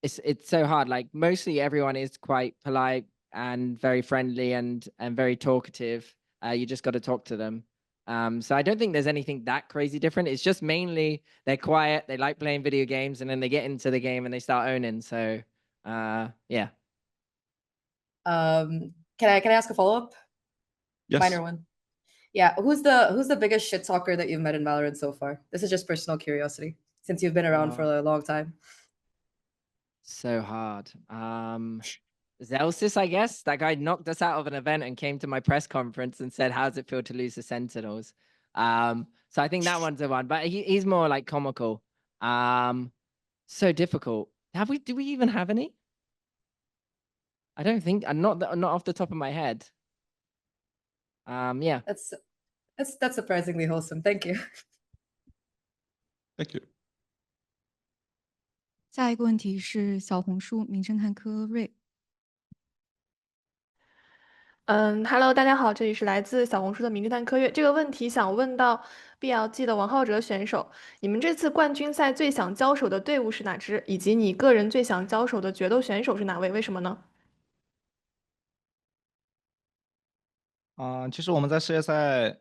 it's so hard. Like mostly everyone is quite polite and very friendly and very talkative. You just got to talk to them. So I don't think there's anything that crazy different. It's just mainly they're quiet, they like playing video games, and then they get into the game and they start owning. So yeah. Can I ask a follow-up? Yes. Minor one. Yeah, who's the biggest shit talker that you've met in Valorant so far? This is just personal curiosity, since you've been around for a long time. So hard. Zelsis, I guess. That guy knocked us out of an event and came to my press conference and said, "How's it feel to lose the Sentinels?" So I think that one's the one, but he's more like comical. So difficult. Do we even have any? I don't think. Not off the top of my head. Yeah. That's surprisingly wholesome. Thank you. Thank you. 下一个问题是小红书名侦探科瑞。Hello，大家好，这里是来自小红书的名侦探科月。这个问题想问到 BLG 的王浩哲选手，你们这次冠军赛最想交手的队伍是哪支？以及你个人最想交手的决斗选手是哪位？为什么呢？其实我们在世界赛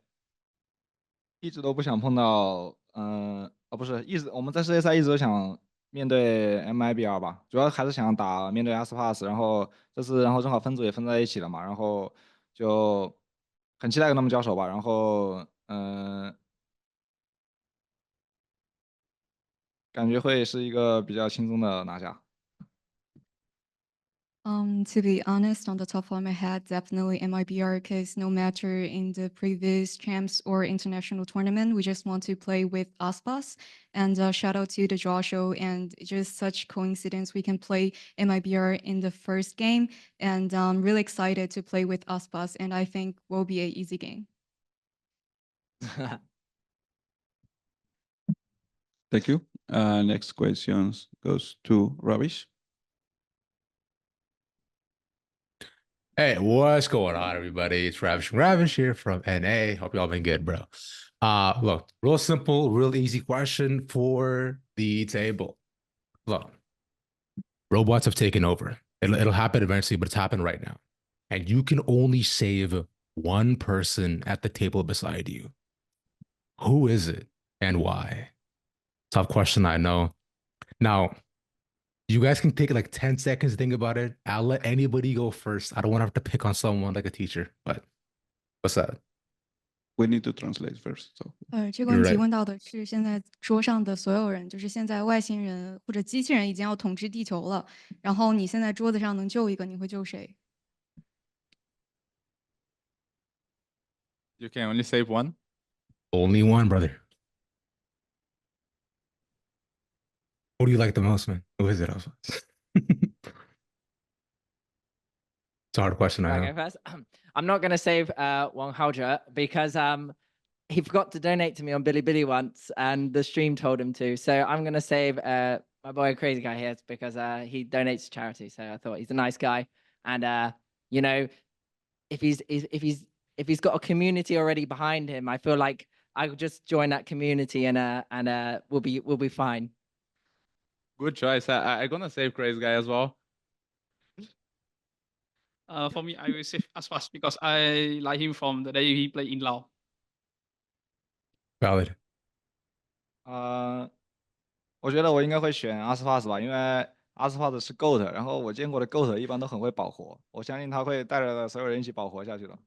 一直都不想碰到，不是，我们在世界赛一直都想面对 MiBR 吧，主要还是想面对 Aspas，然后这次正好分组也分在一起了嘛，然后就很期待跟他们交手吧，然后感觉会是一个比较轻松的拿下。To be honest, on the top of my head, definitely MiBR, because no matter in the previous champs or international tournament, we just want to play with Aspas. And shout out to the draw show, and just such coincidence we can play MiBR in the first game. And I'm really excited to play with Aspas, and I think will be an easy game. Thank you. Next question goes to Ravish. Hey, what's going on, everybody? It's Ravish here from NA. Hope y'all been good, bro. Look, real simple, real easy question for the table. Look, robots have taken over. It'll happen eventually, but it's happened right now. and you can only save one person at the table beside you, who is it and why? Tough question, I know. Now, you guys can take like 10 seconds to think about it. I'll let anybody go first. I don't want to have to pick on someone like a teacher, but what's that? We need to translate first. So 这个问 You're 题 right. 问到的是现在桌上的所有人，就是现在外星人或者机器人已经要统治地球了，然后你现在桌子上能救一个，你会救谁？ You can only save one. Only one, brother. Who do you like the most, man? Who is it? It's a hard question, I Should I know. go first? I'm not going to save Wang Haojia because he forgot to donate to me on Bilibili once, and the stream told him to. So I'm going to save my boy Crazy Guy here because he donates to charity. So I thought he's a nice guy, and you know, if he's got a community already behind him, I feel like I could just join that community and we'll be fine. Good choice. I'm gonna save Crazy Guy as well. For me, I will save Aspas because I like him from the day he played in Lao. Valid. 我觉得我应该会选阿斯帕斯吧，因为阿斯帕斯是 GOAT，然后我见过的 GOAT 一般都很会保活，我相信他会带着所有人一起保活下去的。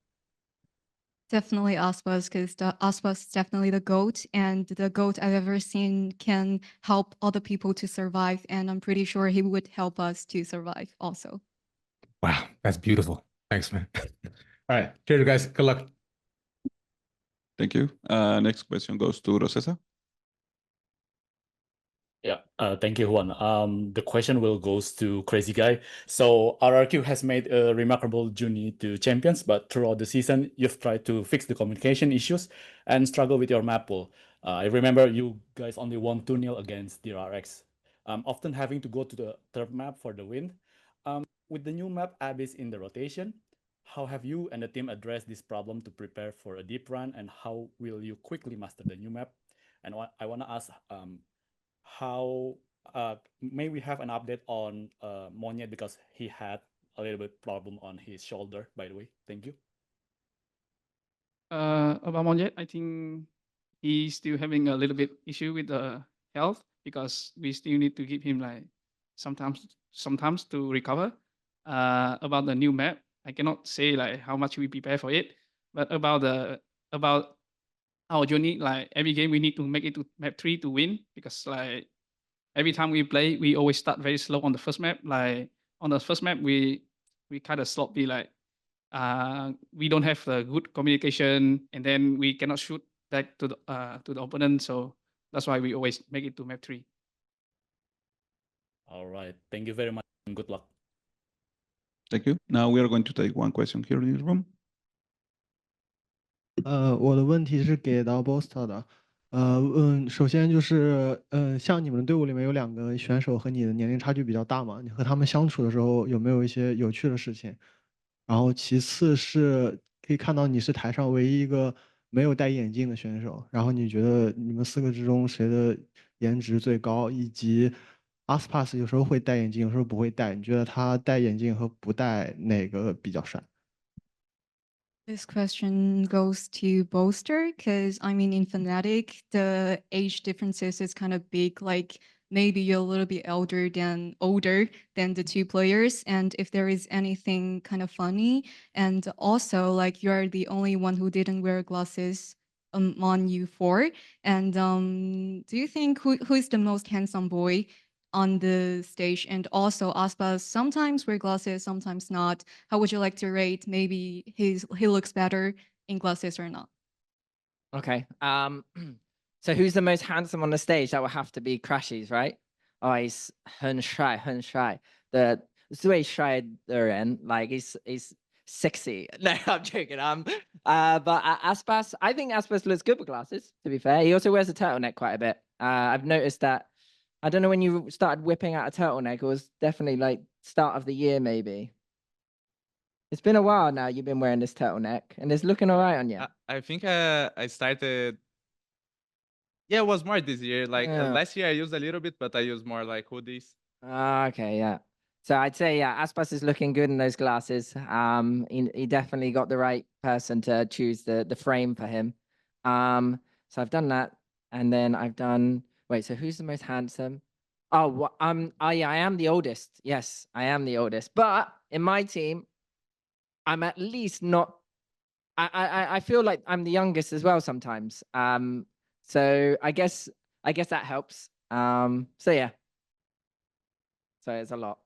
Definitely Aspas, because the Aspas is definitely the goat, and the goat I've ever seen can help other people to survive, and I'm pretty sure he would help us to survive also. Wow, that's beautiful. Thanks, man. All right, cheers, guys. Good luck. thank you. Next question goes to Rosessa. Yeah, thank you, Juan. The question will goes to Crazy Guy. So RRQ has made a remarkable journey to champions, but throughout the season, you've tried to fix the communication issues and struggle with your map pool. I remember you guys only won 2-0 against DRX, often having to go to the third map for the win. With the new map Abyss in the rotation, how have you and the team addressed this problem to prepare for a deep run, and how will you quickly master the new map? And I want to ask, how may we have an update on Monyet, because he had a little bit problem on his shoulder, by the way. Thank you. About Monyet, I think he's still having a little bit issue with the health because we still need to give him like sometimes to recover. About the new map, I cannot say like how much we prepare for it, but about our journey, like every game we need to make it to map 3 to win, because like every time we play, we always start very slow on the first map. Like on the first map, we kind of sloppy, like we don't have the good communication, and then we cannot shoot back to the opponent. So that's why we always make it to map 3. All right, thank you very much and good luck. Thank you. Now we are going to take one question here in this room. 我的问题是给到 Bosta 的，首先就是，像你们队伍里面有2个选手和你的年龄差距比较大嘛，你和他们相处的时候有没有一些有趣的事情？然后其次是可以看到你是台上唯一一个没有戴眼镜的选手，然后你觉得你们4个之中谁的颜值最高？以及 Aspas 有时候会戴眼镜，有时候不会戴，你觉得他戴眼镜和不戴哪个比较帅？ This question goes to Bolster, because I mean, in Fnatic, the age differences is kind of big. Like maybe you're a little bit older than the 2 players, and if there is anything kind of funny, and also like you're the only one who didn't wear glasses on you 4. And do you think who is the most handsome boy on the stage? And also Aspas sometimes wear glasses, sometimes not. How would you like to rate? Maybe he looks better in glasses or not? Okay. So who's the most handsome on the stage? That would have to be Crashies, right? Oh, he's 很帅. The 最帅的人, like he's sexy. No, I'm joking. But Aspas, I think Aspas looks good with glasses, to be fair. He also wears a turtleneck quite a bit. I've noticed that. I don't know when you started whipping out a turtleneck. It was definitely like start of the year, maybe. It's been a while now you've been wearing this turtleneck, and it's looking all right on you. I think I started. Yeah, it was more this year. Like Yeah. last year, I used a little bit, but I used more like hoodies. Okay, yeah. So I'd say, yeah, Aspas is looking good in those glasses. He definitely got the right person to choose the frame for him. So I've done that, and then I've done. Wait, so who's the most handsome? Oh, yeah, I am the oldest. Yes, I am the oldest. But in my team, I'm at least not. I feel like I'm the youngest as well sometimes. So I guess that helps. So yeah. So it's a lot.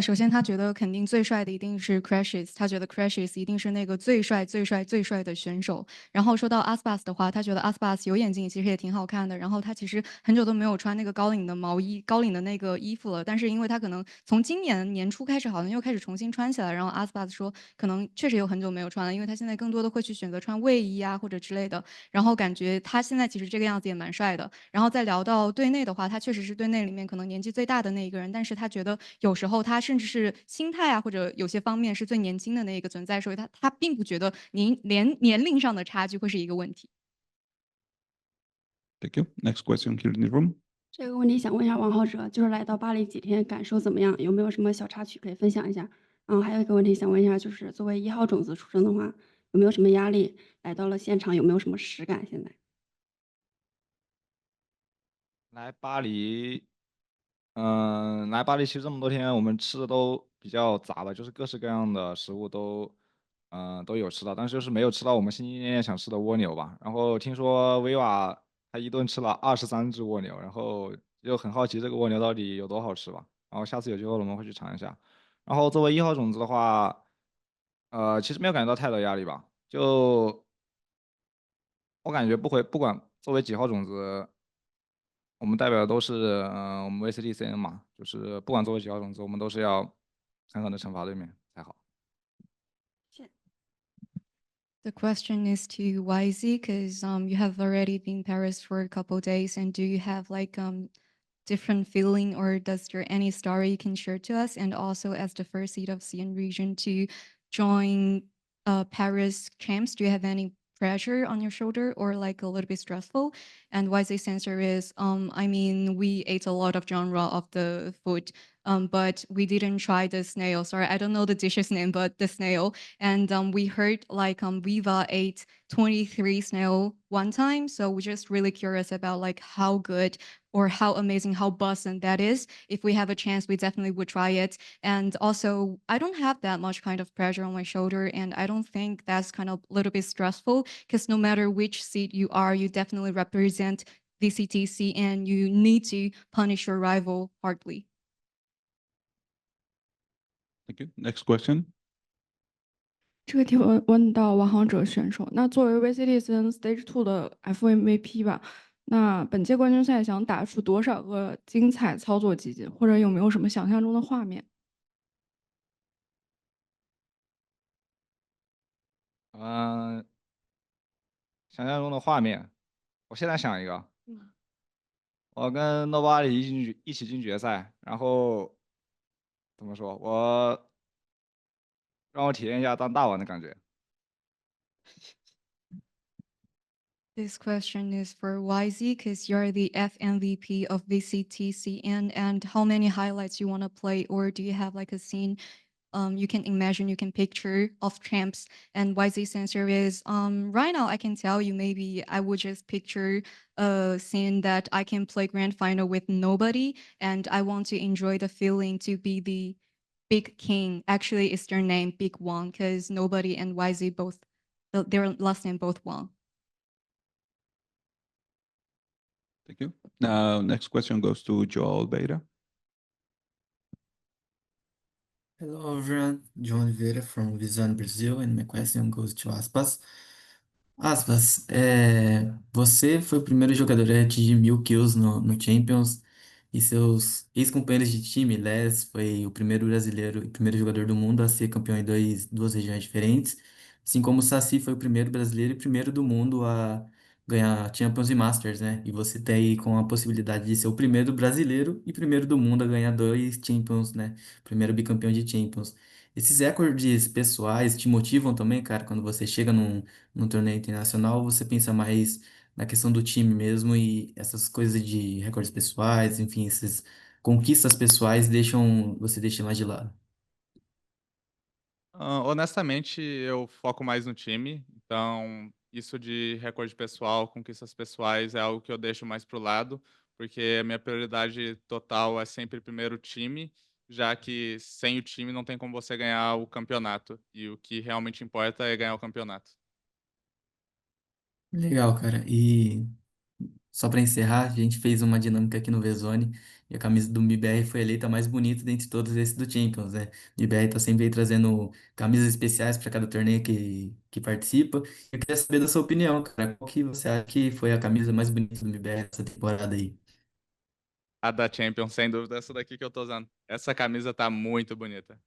首先他觉得肯定最帅的一定是 Crashes，他觉得 Crashes 一定是那个最帅、最帅、最帅的选手。然后说到 Aspas 的话，他觉得 Aspas 有眼睛其实也挺好看的。然后他其实很久都没有穿那个高领的毛衣、高领的那个衣服了，但是因为他可能从今年年初开始，好像又开始重新穿起来。然后 Aspas 说，可能确实有很久没有穿了，因为他现在更多的会去选择穿卫衣啊或者之类的。然后感觉他现在其实这个样子也蛮帅的。然后再聊到队内的话，他确实是队内里面可能年纪最大的那一个人，但是他觉得有时候他甚至是心态啊，或者有些方面是最年轻的那一个存在，所以他并不觉得连年龄上的差距会是一个问题。Thank you. Next question here in the room. 这个问题想问一下王浩哲，就是来到巴黎几天，感受怎么样？有没有什么小插曲可以分享一下？然后还有一个问题想问一下，就是作为1号种子出生的话，有没有什么压力？来到了现场有没有什么实感？现在来巴黎，来巴黎其实这么多天，我们吃的都比较杂吧，就是各式各样的食物都有吃到，但是就是没有吃到我们心心念念想吃的蜗牛吧。然后听说维瓦他一顿吃了23只蜗牛，然后就很好奇这个蜗牛到底有多好吃吧。然后下次有机会我们会去尝一下。然后作为1号种子的话，其实没有感觉到太多压力吧，就我感觉不管作为几号种子。我们代表的都是我们 VCTCN 嘛，就是不管作为几号种子，我们都是要狠狠的惩罚对面才好。The question is to YZ because you have already been in Paris for a couple days, and do you have like different feeling, or does there any story you can share to us? And also, as the first seed of CN region to join Paris champs, do you have any pressure on your shoulder or like a little bit stressful? And YZ's answer is, I mean, we ate a lot of genre of the food. But we didn't try the snail. Sorry, I don't know the dish's name, but the snail. And we heard like Viva ate 23 snail one time. So we're just really curious about like how good or how amazing, how buzzing that is. If we have a chance, we definitely would try it. And also, I don't have that much kind of pressure on my shoulder, and I don't think that's kind of a little bit stressful because no matter which seed you are, you definitely represent VCTC and you need to punish your rival hardly. Thank you. Next question. 这个提问到王航者选手，那作为 VCTCN Stage 2的 FMVP 吧，那本届冠军赛想打出多少个精彩操作集锦，或者有没有什么想象中的画面？想象中的画面，我现在想一个，我跟 Nobody 一起进决赛，然后怎么说，让我体验一下当大王的感觉。This question is for YZ because you're the FMVP of VCTCN, and how many highlights you want to play, or do you have like a scene you can imagine, you can picture of champs? And YZ's answer is, right now I can tell you maybe I would just picture a scene that I can play grand final with nobody, and I want to enjoy the feeling to be the big king. Actually, it's their name, Big Wang, because nobody and YZ both, their last name both Wang. Thank you. Now, next question goes to Joel Beira. Hello everyone, John Oliveira from Vision Brazil, and my question goes to Aspas. Aspas, você foi o primeiro jogador a atingir 1000 kills no Champions e seus ex-companheiros de time, Les, foi o primeiro brasileiro e primeiro jogador do mundo a ser campeão em duas regiões diferentes, assim como o Saci foi o primeiro brasileiro e primeiro do mundo a ganhar Champions e Masters, né? E você tá aí com a possibilidade de ser o primeiro brasileiro e primeiro do mundo a ganhar dois Champions, né? Primeiro bicampeão de Champions. Esses recordes pessoais te motivam também, cara, quando você chega num torneio internacional, você pensa mais na questão do time mesmo e essas coisas de recordes pessoais, enfim, conquistas pessoais você deixa mais de lado? Honestamente, eu foco mais no time, então isso de recorde pessoal, conquistas pessoais é algo que eu deixo mais pro lado, porque a minha prioridade total é sempre primeiro o time, já que sem o time não tem como você ganhar o campeonato, e o que realmente importa é ganhar o campeonato. Legal, cara. E só para encerrar, a gente fez uma dinâmica aqui no Vezone e a camisa do MiBR foi eleita a mais bonita dentre todos esses do Champions, né? MiBR tá sempre aí trazendo camisas especiais para cada torneio que participa. Eu queria saber da sua opinião, cara. Qual que você acha que foi a camisa mais bonita do MiBR essa temporada aí? A da Champions, sem dúvida, essa daqui que eu tô usando. Essa camisa tá muito bonita.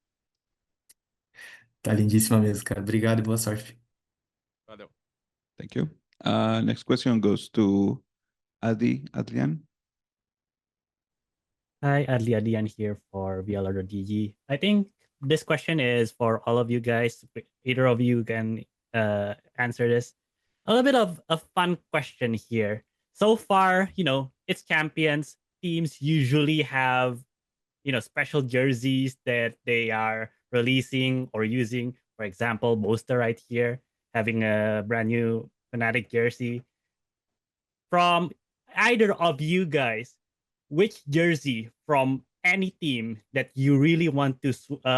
Tá lindíssima mesmo, cara. Obrigado e boa sorte. Valeu. Thank you. Next question goes to Adrian. Hi, Adlian here for VLR.GG. I think this question is for all of you guys. Either of you can answer this. A little bit of a fun question here. So far, it's champions. Teams usually have, special jerseys that they are releasing or using. For example, Boaster right here having a brand new Fnatic jersey. From either of you guys, which jersey from any team that you really want to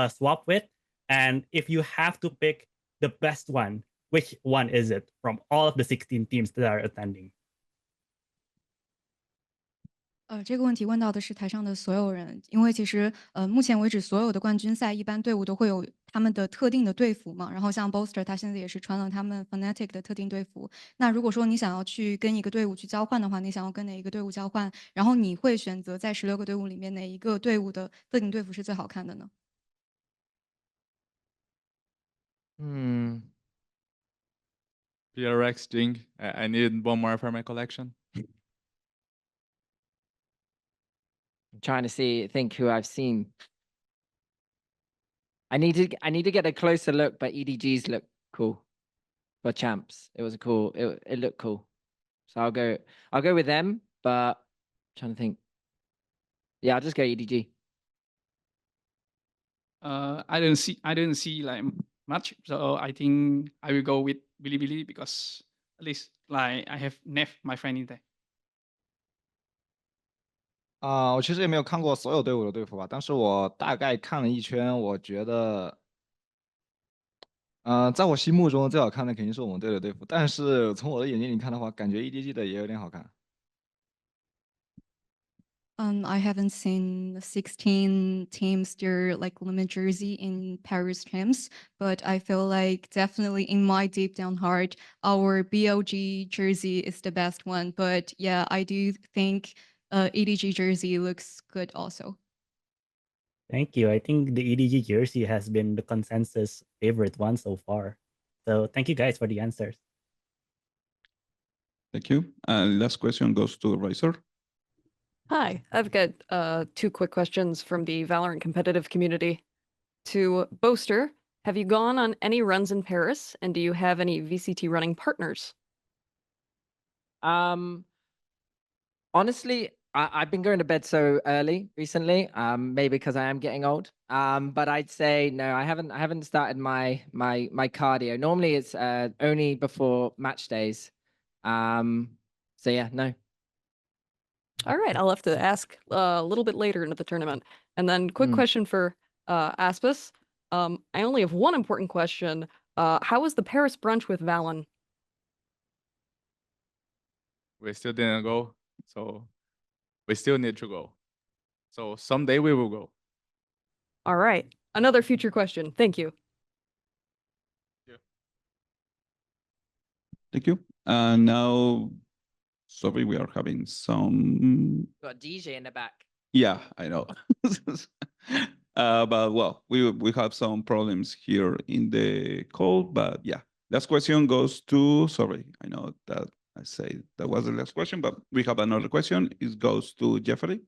swap with? And if you have to pick the best one, which one is it from all of the 16 teams that are attending? 这个问题问到的是台上的所有人，因为其实目前为止所有的冠军赛，一般队伍都会有他们的特定的队服嘛。然后像 Boaster，他现在也是穿了他们 Fnatic 的特定队服。那如果说你想要去跟一个队伍去交换的话，你想要跟哪一个队伍交换？然后你会选择在16个队伍里面哪一个队伍的特定队服是最好看的呢？ PRX Jing, I need one more for my collection. I'm trying to think who I've seen. I need to get a closer look, but EDGs look cool for champs. It was cool. It looked cool. So I'll go with them, but I'm trying to think. Yeah, I'll just go EDG. I didn't see like much, so I think I will go with Bilibili because at least like I have Neff, my friend in there. 我其实也没有看过所有队伍的队服吧，但是我大概看了一圈，我觉得，在我心目中最好看的肯定是我们队的队服，但是从我的眼睛里看的话，感觉 EDG 的也有点好看。I haven't seen 16 teams their like limit jersey in Paris Champs, but I feel like definitely in my deep down heart, our BLG jersey is the best one. But yeah, I do think EDG jersey looks good also. Thank you. I think the EDG jersey has been the consensus favorite one so far. So thank you guys for the answers. Thank you. Last question goes to Riser. Hi, I've got two quick questions from the Valorant competitive community. To Boaster, have you gone on any runs in Paris, and do you have any VCT running partners? Honestly, I've been going to bed so early recently. Maybe because I am getting old. But I'd say no. I haven't started my cardio. Normally, it's only before match days. So yeah, no. All right, I'll have to ask a little bit later into the tournament. And then quick question for Aspis. I only have one important question. How was the Paris brunch with Valen? We still didn't go, so we still need to go. So someday we will go. All right, another future question. Thank you. Thank you. Now, sorry, we are having some. Got a DJ in the back. Yeah, I know. But well, we have some problems here in the call. But yeah, last question goes to. Sorry, I know that I say that was the last question, but we have another question. It goes to Jeffrey.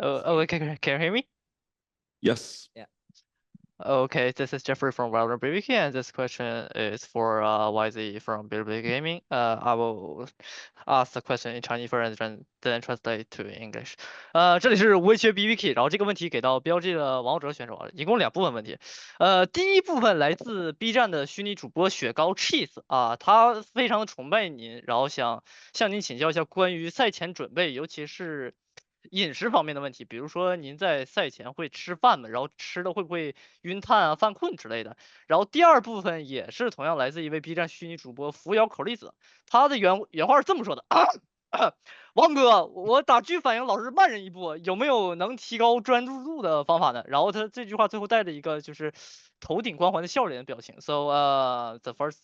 Okay. Can you hear me? Yes. Yeah. Okay, this is Jeffrey from Valorant BBK, and this question is for YZ from Bilibili Gaming. I will ask the question in Chinese first and then translate to English. 这里是微学 BBK，然后这个问题给到标记的王者选手啊，一共2部分问题。第一部分来自 B 站的虚拟主播雪糕 Cheese 啊，他非常的崇拜您，然后想向您请教一下关于赛前准备，尤其是饮食方面的问题，比如说您在赛前会吃饭吗？然后吃的会不会晕碳啊、犯困之类的？然后第二部分也是同样来自一位 B 站虚拟主播扶摇口粒子，他的原话是这么说的：王哥，我打狙反应老是慢人一步，有没有能提高专注度的方法呢？然后他这句话最后带着一个就是头顶光环的笑脸的表情。So the first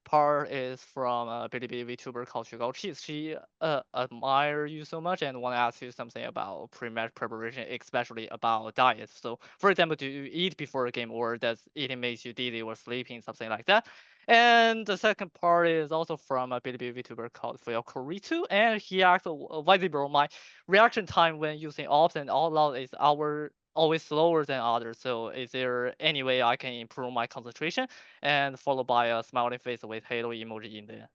part is from a Bilibili VTuber called Sugar Cheese. She admire you so much and want to ask you something about pre-match preparation, especially about diet. So, for example, do you eat before a game, or does eating makes you dizzy or sleeping, something like that? And the second part is also from a Bilibili VTuber called Fuyokoritu, and he asked, "Why is it, bro? My reaction time when using ops and all out is always slower than others. So is there any way I can improve my concentration?" And followed by a smiling face with halo emoji in there.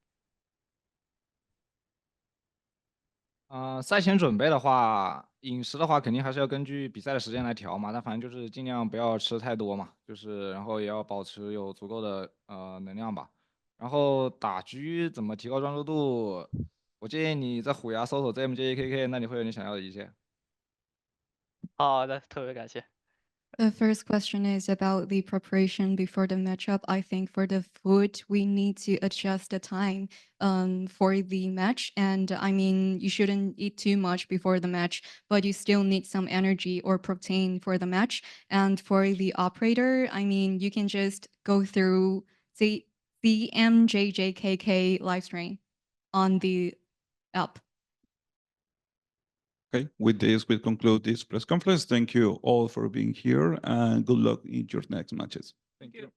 赛前准备的话，饮食的话肯定还是要根据比赛的时间来调嘛。但反正就是尽量不要吃太多嘛，就是然后也要保持有足够的能量吧。然后打狙怎么提高专注度？我建议你在虎牙搜索 ZMJKK，那你会有你想要的一切。好的，特别感谢。The first question is about the preparation before the matchup. I think for the food, we need to adjust the time for the match. And I mean, you shouldn't eat too much before the match, but you still need some energy or protein for the match. And for the operator, I mean, you can just go through the MJJKK live stream on the app. Okay, with this, we'll conclude this press conference. Thank you all for being here and good luck in your next matches. Thank you.